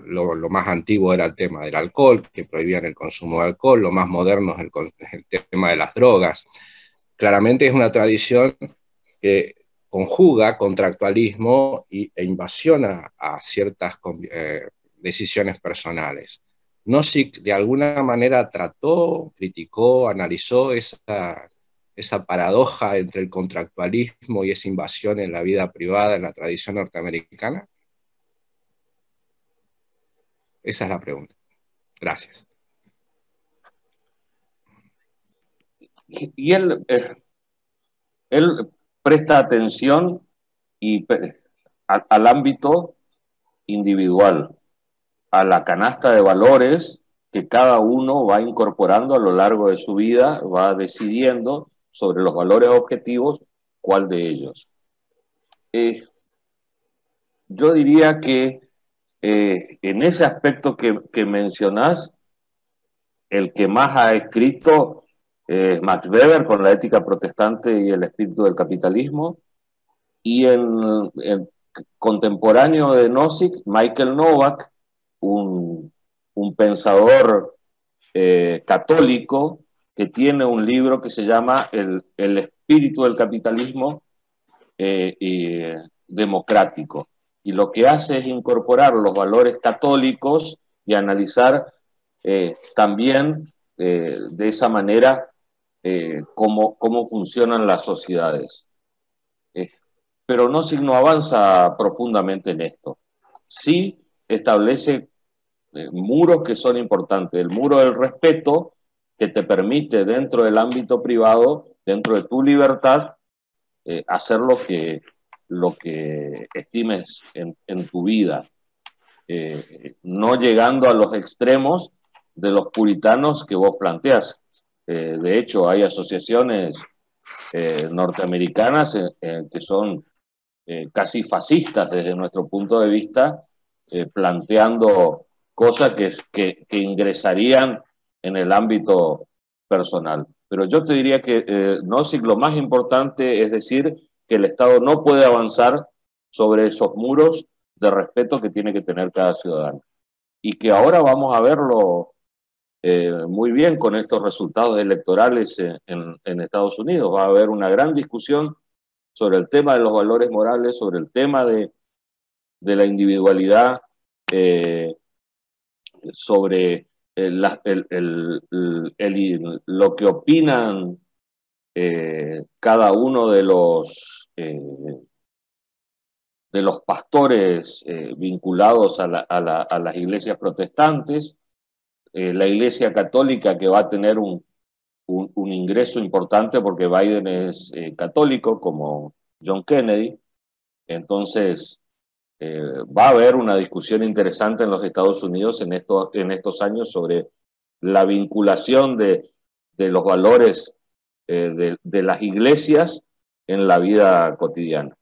lo más antiguo era el tema del alcohol, que prohibían el consumo de alcohol, lo más moderno es el tema de las drogas. Claramente es una tradición que conjuga contractualismo e invasión a ciertas decisiones personales. Nozick de alguna manera trató, criticó, analizó esa paradoja entre el contractualismo y esa invasión en la vida privada en la tradición norteamericana. Esa es la pregunta. Gracias.
Y él presta atención al ámbito individual, a la canasta de valores que cada uno va incorporando a lo largo de su vida, va decidiendo sobre los valores objetivos, cuál de ellos. Yo diría que en ese aspecto que mencionás, el que más ha escrito es Max Weber con la ética protestante y el espíritu del capitalismo, y en contemporáneo de Nozick, Michael Novak, un pensador católico que tiene un libro que se llama El espíritu del capitalismo democrático. Y lo que hace es incorporar los valores católicos y analizar también de esa manera cómo funcionan las sociedades. Pero Nozick no avanza profundamente en esto. Sí establece muros que son importantes. El muro del respeto, que te permite dentro del ámbito privado, dentro de tu libertad, hacer lo que estimes en tu vida, no llegando a los extremos de los puritanos que vos planteás. De hecho, hay asociaciones norteamericanas que son casi fascistas desde nuestro punto de vista, planteando cosas que ingresarían en el ámbito personal. Pero yo te diría que Nozick, lo más importante es decir que el Estado no puede avanzar sobre esos muros de respeto que tiene que tener cada ciudadano. Y que ahora vamos a verlo muy bien con estos resultados electorales en Estados Unidos. Va a haber una gran discusión sobre el tema de los valores morales, sobre el tema de la individualidad, sobre lo que opinan cada uno de los pastores vinculados a las iglesias protestantes, la iglesia católica, que va a tener un ingreso importante porque Biden es católico, como John Kennedy. Entonces va a haber una discusión interesante en los Estados Unidos en estos años sobre la vinculación de los valores de las iglesias en la vida cotidiana.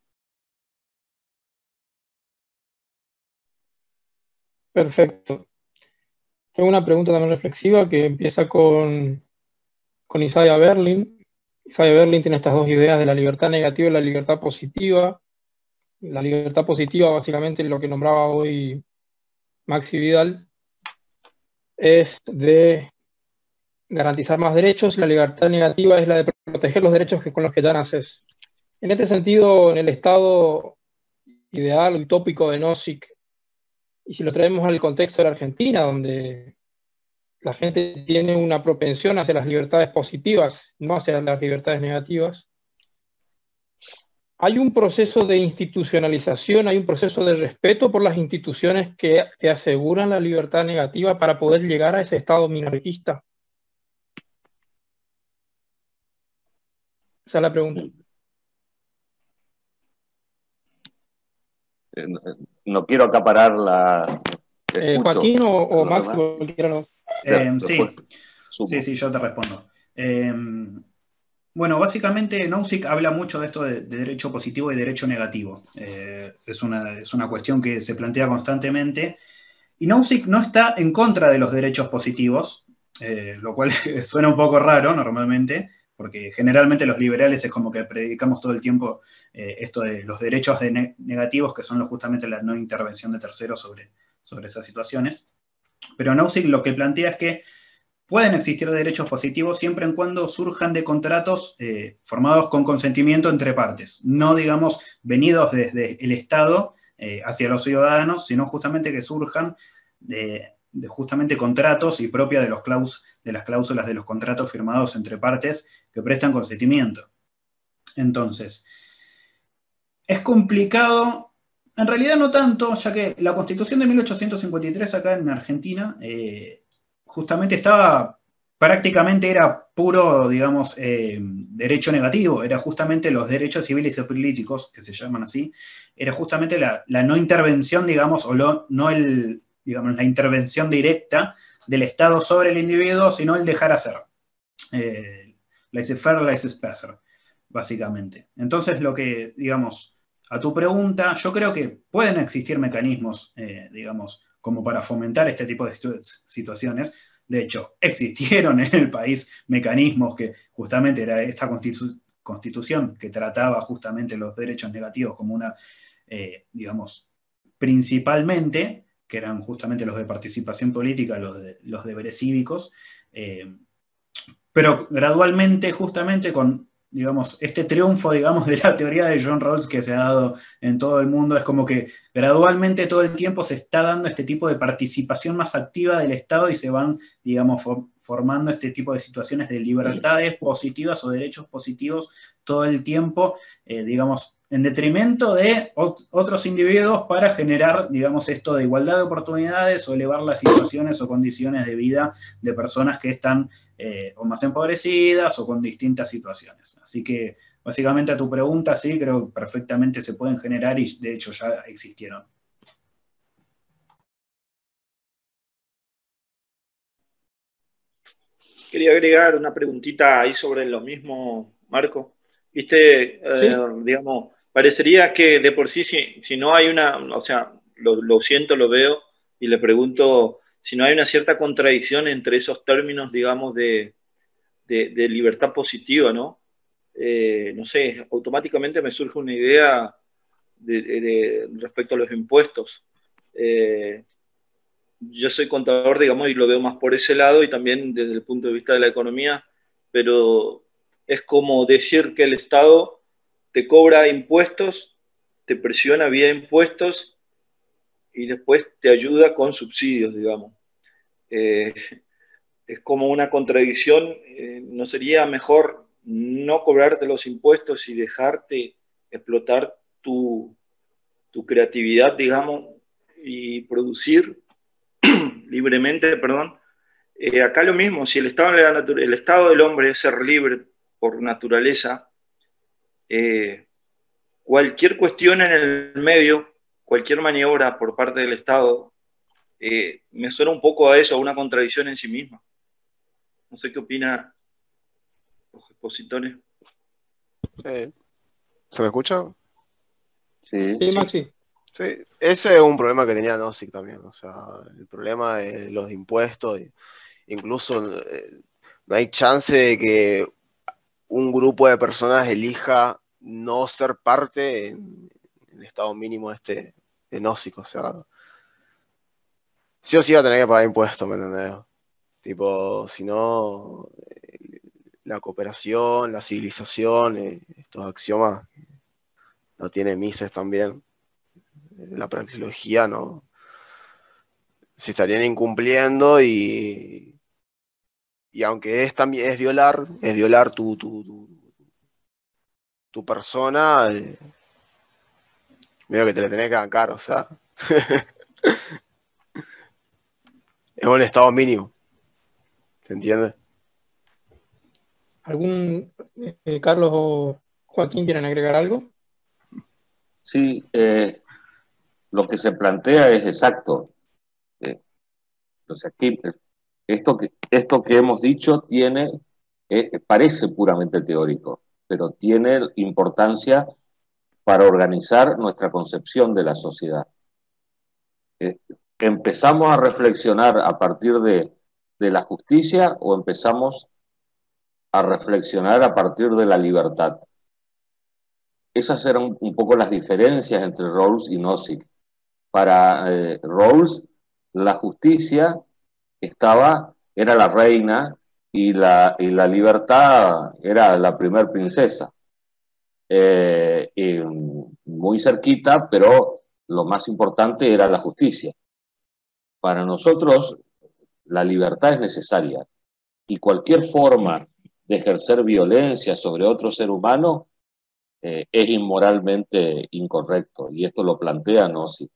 Perfecto. Tengo una pregunta también reflexiva que empieza con Isaiah Berlin. Isaiah Berlin tiene estas dos ideas de la libertad negativa y la libertad positiva. La libertad positiva, básicamente lo que nombraba hoy Maxi Vidal, es de garantizar más derechos. La libertad negativa es la de proteger los derechos con los que ya naces. En este sentido, en el estado ideal, utópico de Nozick, y si lo traemos al contexto de la Argentina, donde la gente tiene una propensión hacia las libertades positivas, no hacia las libertades negativas, hay un proceso de institucionalización, hay un proceso de respeto por las instituciones que te aseguran la libertad negativa para poder llegar a ese estado minorista. Esa es la pregunta.
No quiero acaparar la...
Joaquín o Max, cualquiera no.
Sí, yo te respondo. Bueno, básicamente Nozick habla mucho de esto de derecho positivo y derecho negativo. Es una cuestión que se plantea constantemente. Y Nozick no está en contra de los derechos positivos, lo cual suena un poco raro normalmente, porque generalmente los liberales es como que predicamos todo el tiempo esto de los derechos negativos, que son justamente la no intervención de terceros sobre esas situaciones. Pero Nozick lo que plantea es que pueden existir derechos positivos siempre en cuando surjan de contratos formados con consentimiento entre partes, no, digamos, venidos desde el Estado hacia los ciudadanos, sino justamente que surjan de justamente contratos y propia de las cláusulas de los contratos firmados entre partes que prestan consentimiento. Entonces, es complicado, en realidad no tanto, ya que la Constitución de 1853 acá en Argentina justamente estaba, prácticamente era puro, digamos, derecho negativo, era justamente los derechos civiles y políticos, que se llaman así, era justamente la no intervención, digamos, o digamos, la intervención directa del Estado sobre el individuo, sino el dejar hacer. Laissez-faire, laissez-passer, básicamente. Entonces, lo que, digamos, a tu pregunta, yo creo que pueden existir mecanismos, digamos, como para fomentar este tipo de situaciones. De hecho, existieron en el país mecanismos que justamente era esta constitución que trataba justamente los derechos negativos como una, digamos, principalmente, que eran justamente los de participación política, los deberes cívicos, pero gradualmente, justamente con, digamos, este triunfo, digamos, de la teoría de John Rawls que se ha dado en todo el mundo, es como que gradualmente todo el tiempo se está dando este tipo de participación más activa del Estado y se van, digamos, formando este tipo de situaciones de libertades positivas o derechos positivos todo el tiempo, digamos, en detrimento de otros individuos para generar, digamos, esto de igualdad de oportunidades o elevar las situaciones o condiciones de vida de personas que están o más empobrecidas o con distintas situaciones. Así que, básicamente a tu pregunta, sí, creo que perfectamente se pueden generar y de hecho ya existieron.
Quería agregar una preguntita ahí sobre lo mismo, Marco. Viste,
¿Sí?
digamos, parecería que de por sí, si no hay una, o sea, lo siento, lo veo, y le pregunto si no hay una cierta contradicción entre esos términos, digamos, de libertad positiva, ¿no? No sé, automáticamente me surge una idea respecto a los impuestos. Yo soy contador, digamos, y lo veo más por ese lado y también desde el punto de vista de la economía, pero es como decir que el Estado te cobra impuestos, te presiona vía impuestos y después te ayuda con subsidios, digamos. Eh, es como una contradicción. ¿No sería mejor no cobrarte los impuestos y dejarte explotar tu creatividad, digamos, y producir libremente, perdón? Acá lo mismo, si el estado del hombre es ser libre por naturaleza, cualquier cuestión en el medio, cualquier maniobra por parte del Estado, me suena un poco a eso, a una contradicción en sí misma. No sé qué opinan los expositores.
¿Se me escucha?
Sí.
Sí, Maxi.
Sí, ese es un problema que tenía Nozick también, o sea, el problema de los impuestos, incluso no hay chance de que un grupo de personas elija no ser parte en el estado mínimo de Nozick, o sea, sí o sí va a tener que pagar impuestos, ¿me entendés? Tipo, si no, la cooperación, la civilización, estos axiomas lo tiene Mises también, la praxeología, ¿no? Se estarían incumpliendo y aunque también es violar tu persona, medio que te la tenés que bancar, o sea. Es un estado mínimo. ¿Se entiende?
¿Algún Carlos o Joaquín quieren agregar algo?
Sí, lo que se plantea es exacto. O sea, esto que hemos dicho parece puramente teórico, pero tiene importancia para organizar nuestra concepción de la sociedad. ¿Empezamos a reflexionar a partir de la justicia o empezamos a reflexionar a partir de la libertad. Esas eran un poco las diferencias entre Rawls y Nozick. Para Rawls, la justicia era la reina y la libertad era la primer princesa. Y muy cerquita, pero lo más importante era la justicia. Para nosotros, la libertad es necesaria y cualquier forma de ejercer violencia sobre otro ser humano es inmoralmente incorrecto, y esto lo plantea Nozick.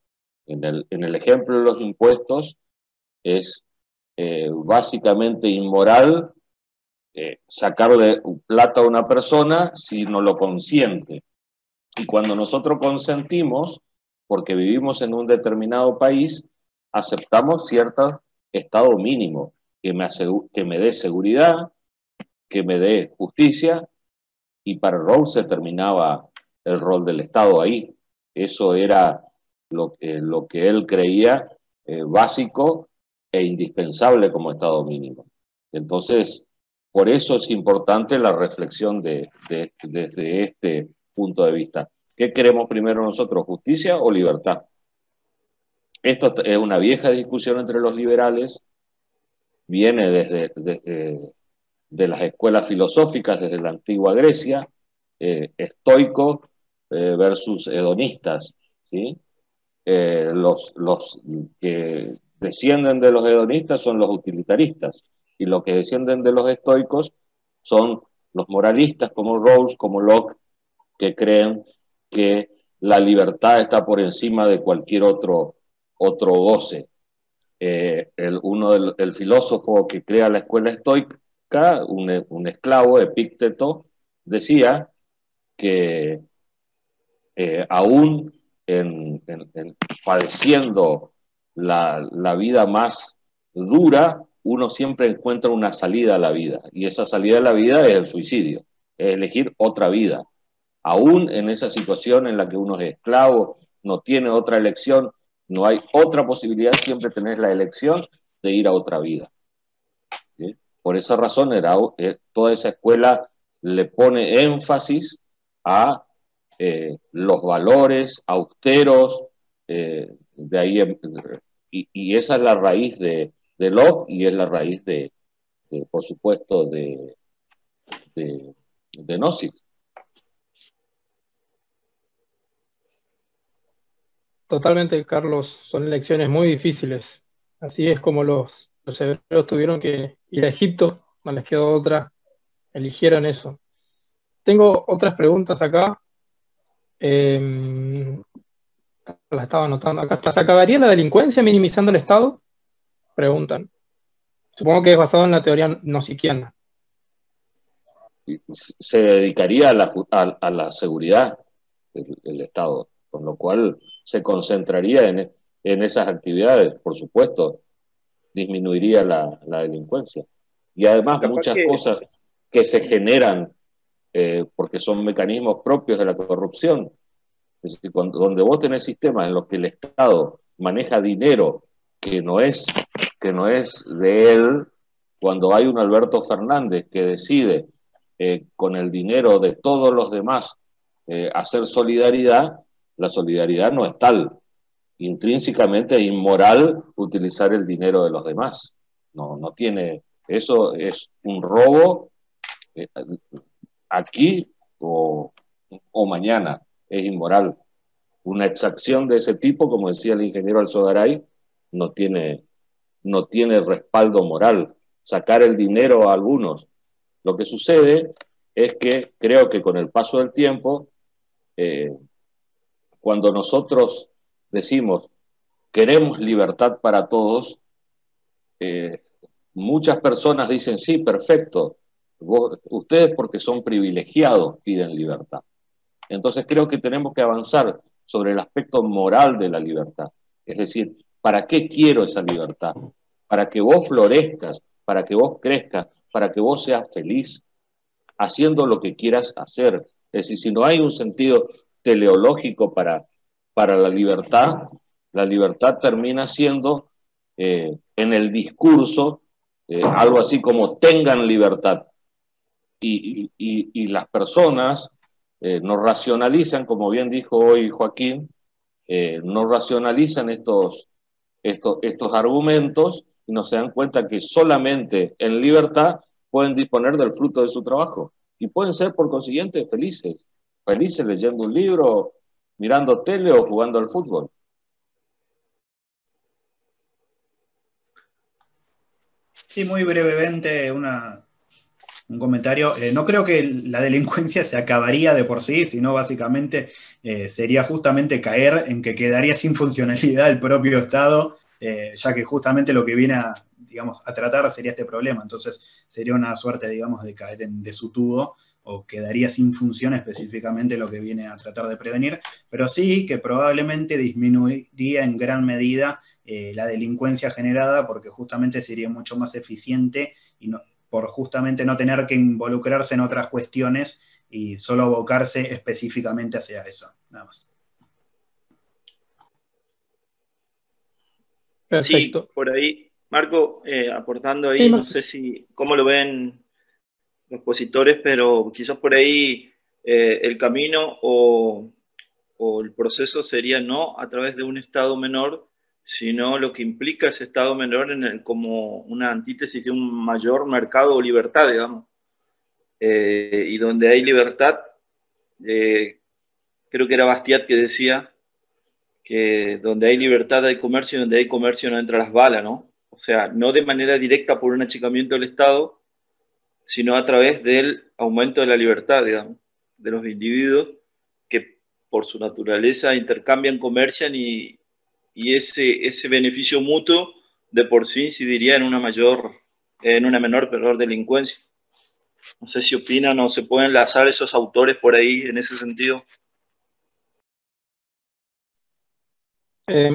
En el ejemplo de los impuestos, es básicamente inmoral sacarle plata a una persona si no lo consiente. Y cuando nosotros consentimos, porque vivimos en un determinado país, aceptamos cierto estado mínimo que me dé seguridad, que me dé justicia, y para Rawls se terminaba el rol del Estado ahí. Eso era lo que él creía básico e indispensable como estado mínimo. Entonces, por eso es importante la reflexión desde este punto de vista. ¿Qué queremos primero nosotros, justicia o libertad? Esto es una vieja discusión entre los liberales, viene de las escuelas filosóficas, desde la antigua Grecia, estoicos versus hedonistas, ¿sí? Los que descienden de los hedonistas son los utilitaristas, y los que descienden de los estoicos son los moralistas como Rawls, como Locke, que creen que la libertad está por encima de cualquier otro goce. El filósofo que crea la escuela estoica, un esclavo, Epícteto, decía que aún padeciendo la vida más dura, uno siempre encuentra una salida a la vida, y esa salida a la vida es el suicidio, es elegir otra vida. Aún en esa situación en la que uno es esclavo, no tiene otra elección, no hay otra posibilidad, siempre tenés la elección de ir a otra vida. ¿Sí? Por esa razón, toda esa escuela le pone énfasis a los valores austeros, de ahí, y esa es la raíz de Locke, y es la raíz por supuesto, de Nozick.
Totalmente, Carlos, son elecciones muy difíciles. Así es como los hebreos tuvieron que ir a Egipto, no les quedó otra, eligieron eso. Tengo otras preguntas acá. Las estaba anotando acá. ¿Se acabaría la delincuencia minimizando el Estado? Preguntan. Supongo que es basado en la teoría nociquiana.
Se dedicaría a la seguridad del Estado, con lo cual se concentraría en esas actividades, por supuesto, disminuiría la delincuencia. Y además muchas cosas que se generan porque son mecanismos propios de la corrupción. Es decir, donde vos tenés sistemas en los que el Estado maneja dinero que no es de él, cuando hay un Alberto Fernández que decide con el dinero de todos los demás hacer solidaridad, la solidaridad no es tal. Intrínsecamente es inmoral utilizar el dinero de los demás. No tiene, eso es un robo aquí o mañana, es inmoral. Una exacción de ese tipo, como decía el ingeniero Alzogaray, no tiene respaldo moral. Sacar el dinero a algunos. Lo que sucede es que creo que con el paso del tiempo, cuando nosotros decimos queremos libertad para todos, muchas personas dicen sí, perfecto, ustedes porque son privilegiados piden libertad. Entonces creo que tenemos que avanzar sobre el aspecto moral de la libertad. Es decir, ¿para qué quiero esa libertad? Para que vos florezcas, para que vos crezcas, para que vos seas feliz, haciendo lo que quieras hacer. Es decir, si no hay un sentido teleológico para la libertad termina siendo en el discurso algo así como tengan libertad. y las personas no racionalizan, como bien dijo hoy Joaquín, no racionalizan estos argumentos y no se dan cuenta que solamente en libertad pueden disponer del fruto de su trabajo y pueden ser por consiguiente felices leyendo un libro, mirando tele o jugando al fútbol.
Sí, muy brevemente un comentario. No creo que la delincuencia se acabaría de por sí, sino básicamente sería justamente caer en que quedaría sin funcionalidad el propio Estado, ya que justamente lo que viene digamos, a tratar sería este problema. Entonces sería una suerte, digamos, de caer en desutudo o quedaría sin función específicamente lo que viene a tratar de prevenir, pero sí que probablemente disminuiría en gran medida la delincuencia generada porque justamente sería mucho más eficiente y por justamente no tener que involucrarse en otras cuestiones y solo abocarse específicamente hacia eso, nada más.
Perfecto.
Sí, por ahí, Marco, aportando
Sí,
ahí, no
Marco.
sé cómo lo ven los expositores, pero quizás por ahí el camino o el proceso sería no a través de un Estado menor, sino lo que implica ese Estado menor como una antítesis de un mayor mercado o libertad, digamos. Y donde hay libertad, creo que era Bastiat que decía que donde hay libertad hay comercio y donde hay comercio no entran las balas, ¿no? O sea, no de manera directa por un achicamiento del Estado, sino a través del aumento de la libertad, digamos, de los individuos que por su naturaleza intercambian, comercian y ese beneficio mutuo de por sí incidiría en una menor delincuencia. No sé si opinan o se pueden enlazar esos autores por ahí en ese sentido.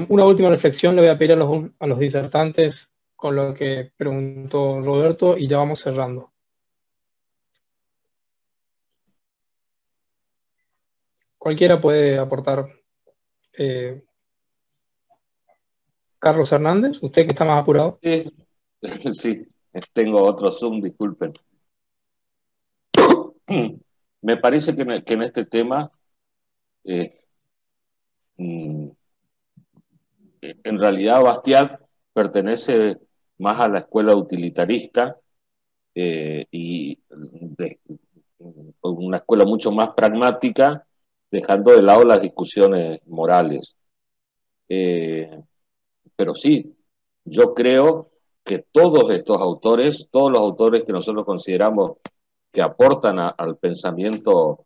Una última reflexión le voy a pedir a los disertantes con lo que preguntó Roberto y ya vamos cerrando. Cualquiera puede aportar. Carlos Hernández, usted que está más apurado.
Sí, tengo otro Zoom, disculpen. Me parece que en este tema en realidad Bastiat pertenece más a la escuela utilitarista y una escuela mucho más pragmática, dejando de lado las discusiones morales. Pero sí, yo creo que todos los autores que nosotros consideramos que aportan al pensamiento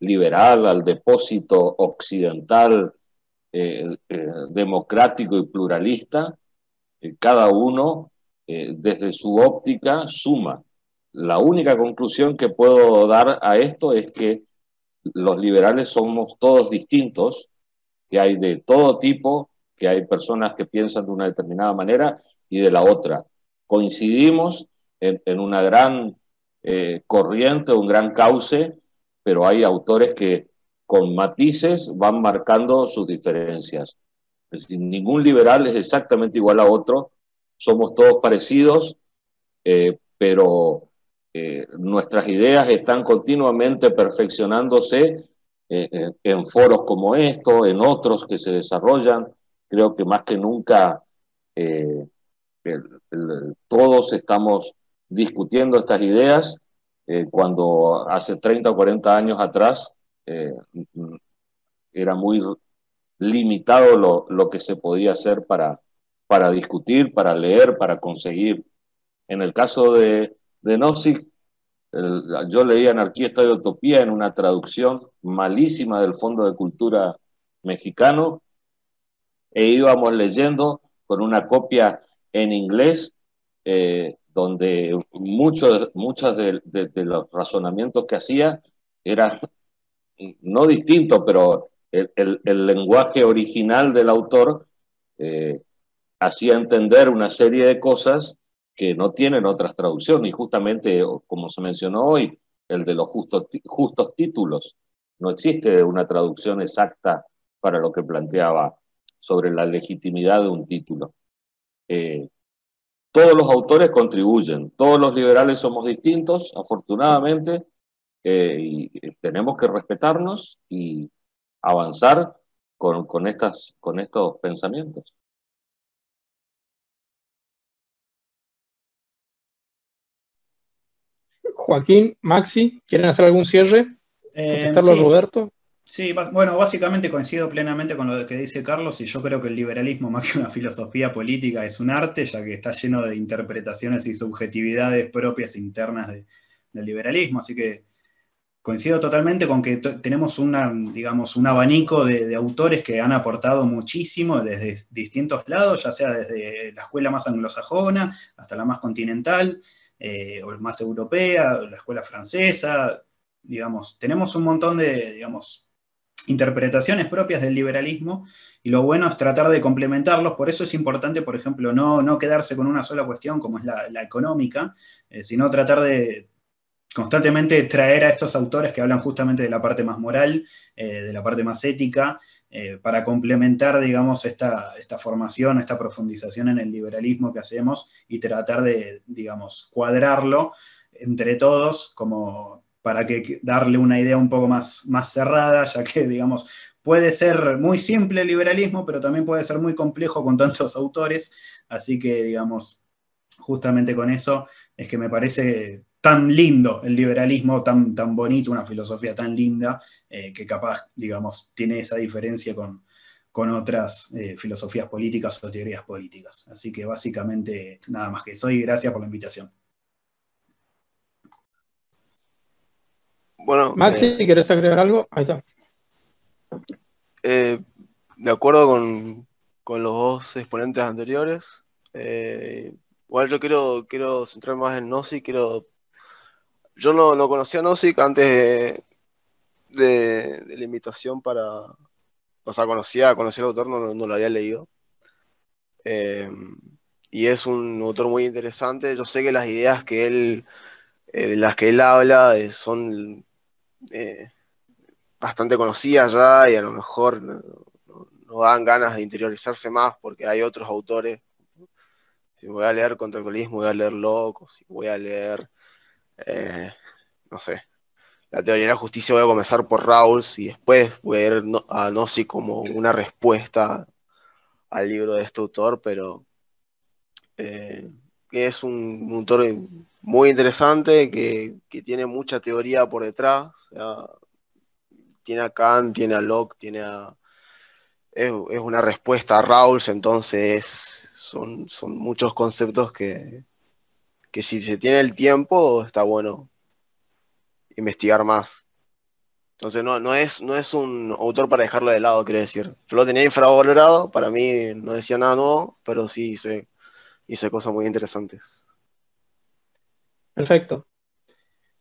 liberal, al depósito occidental, democrático y pluralista, cada uno desde su óptica suma. La única conclusión que puedo dar a esto es que los liberales somos todos distintos, que hay de todo tipo, que hay personas que piensan de una determinada manera y de la otra. Coincidimos en una gran corriente, un gran cauce, pero hay autores que con matices van marcando sus diferencias. Es decir, ningún liberal es exactamente igual a otro, somos todos parecidos, pero nuestras ideas están continuamente perfeccionándose en foros como estos, en otros que se desarrollan. Creo que más que nunca todos estamos discutiendo estas ideas cuando hace 30 o 40 años atrás era muy limitado lo que se podía hacer para discutir, para leer, para conseguir. En el caso de Nozick, yo leí Anarquía, Estado y Utopía en una traducción malísima del Fondo de Cultura mexicano e íbamos leyendo con una copia en inglés donde muchos de los razonamientos que hacía eran no distintos, pero el lenguaje original del autor hacía entender una serie de cosas que no tienen otras traducciones, y justamente, como se mencionó hoy, el de los justos títulos. No existe una traducción exacta para lo que planteaba sobre la legitimidad de un título. todos los autores contribuyen, todos los liberales somos distintos, afortunadamente, y tenemos que respetarnos y avanzar con estos pensamientos.
Joaquín, Maxi, ¿quieren hacer algún cierre? ¿Contestarlo a
Sí.
Roberto?
Sí, bueno, básicamente coincido plenamente con lo que dice Carlos, y yo creo que el liberalismo, más que una filosofía política, es un arte, ya que está lleno de interpretaciones y subjetividades propias internas del liberalismo. Así que coincido totalmente con que tenemos digamos, un abanico de autores que han aportado muchísimo desde distintos lados, ya sea desde la escuela más anglosajona hasta la más continental, o más europea, la escuela francesa. Digamos, tenemos un montón de, digamos, interpretaciones propias del liberalismo, y lo bueno es tratar de complementarlos. Por eso es importante, por ejemplo, no quedarse con una sola cuestión como es la económica, sino tratar de constantemente traer a estos autores que hablan justamente de la parte más moral, de la parte más ética, para complementar, digamos, esta formación, esta profundización en el liberalismo que hacemos, y tratar de, digamos, cuadrarlo entre todos como para darle una idea un poco más cerrada, ya que, digamos, puede ser muy simple el liberalismo, pero también puede ser muy complejo con tantos autores. Así que, digamos, justamente con eso es que me parece tan lindo el liberalismo, tan bonito, una filosofía tan linda, que capaz, digamos, tiene esa diferencia con otras filosofías políticas o teorías políticas. Así que básicamente nada más que eso, y gracias por la invitación.
Bueno,
Maxi, ¿querés agregar algo? Ahí está.
de acuerdo con los dos exponentes anteriores, igual yo quiero centrarme más en Nozick. Yo no conocía a Nozick antes de la invitación o sea, conocía al autor, no lo había leído. Y es un autor muy interesante. Yo sé que las ideas de las que él habla son bastante conocidas ya, y a lo mejor no dan ganas de interiorizarse más, porque hay otros autores. Si voy a leer Contra el alcoholismo, voy a leer Locke, si voy a leer, no sé, la teoría de la justicia, voy a comenzar por Rawls, y después voy a ir a Nozick como una respuesta al libro de este autor, pero que es un autor muy interesante, que tiene mucha teoría por detrás. O sea, tiene a Kant, tiene a Locke, es una respuesta a Rawls. Entonces son muchos conceptos que si se tiene el tiempo está bueno investigar más. Entonces no es un autor para dejarlo de lado, quiero decir. Yo lo tenía infravalorado, para mí no decía nada nuevo, pero sí hice cosas muy interesantes.
Perfecto.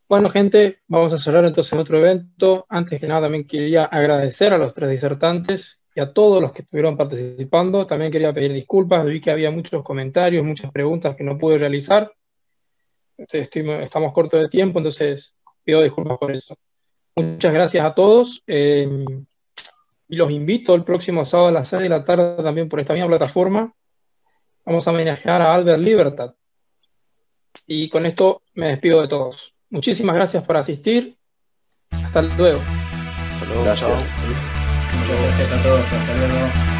Bueno, gente, vamos a cerrar entonces otro evento. Antes que nada, también quería agradecer a los 3 disertantes y a todos los que estuvieron participando. También quería pedir disculpas, vi que había muchos comentarios, muchas preguntas que no pude realizar. Estamos cortos de tiempo, entonces pido disculpas por eso. Muchas gracias a todos, y los invito el próximo sábado a las 6 de la tarde también por esta misma plataforma. Vamos a homenajear a Albert Libertad. Y con esto me despido de todos. Muchísimas gracias por asistir. Hasta luego.
Hasta luego,
Gracias.
chao.
Muchas gracias a todos, hasta luego.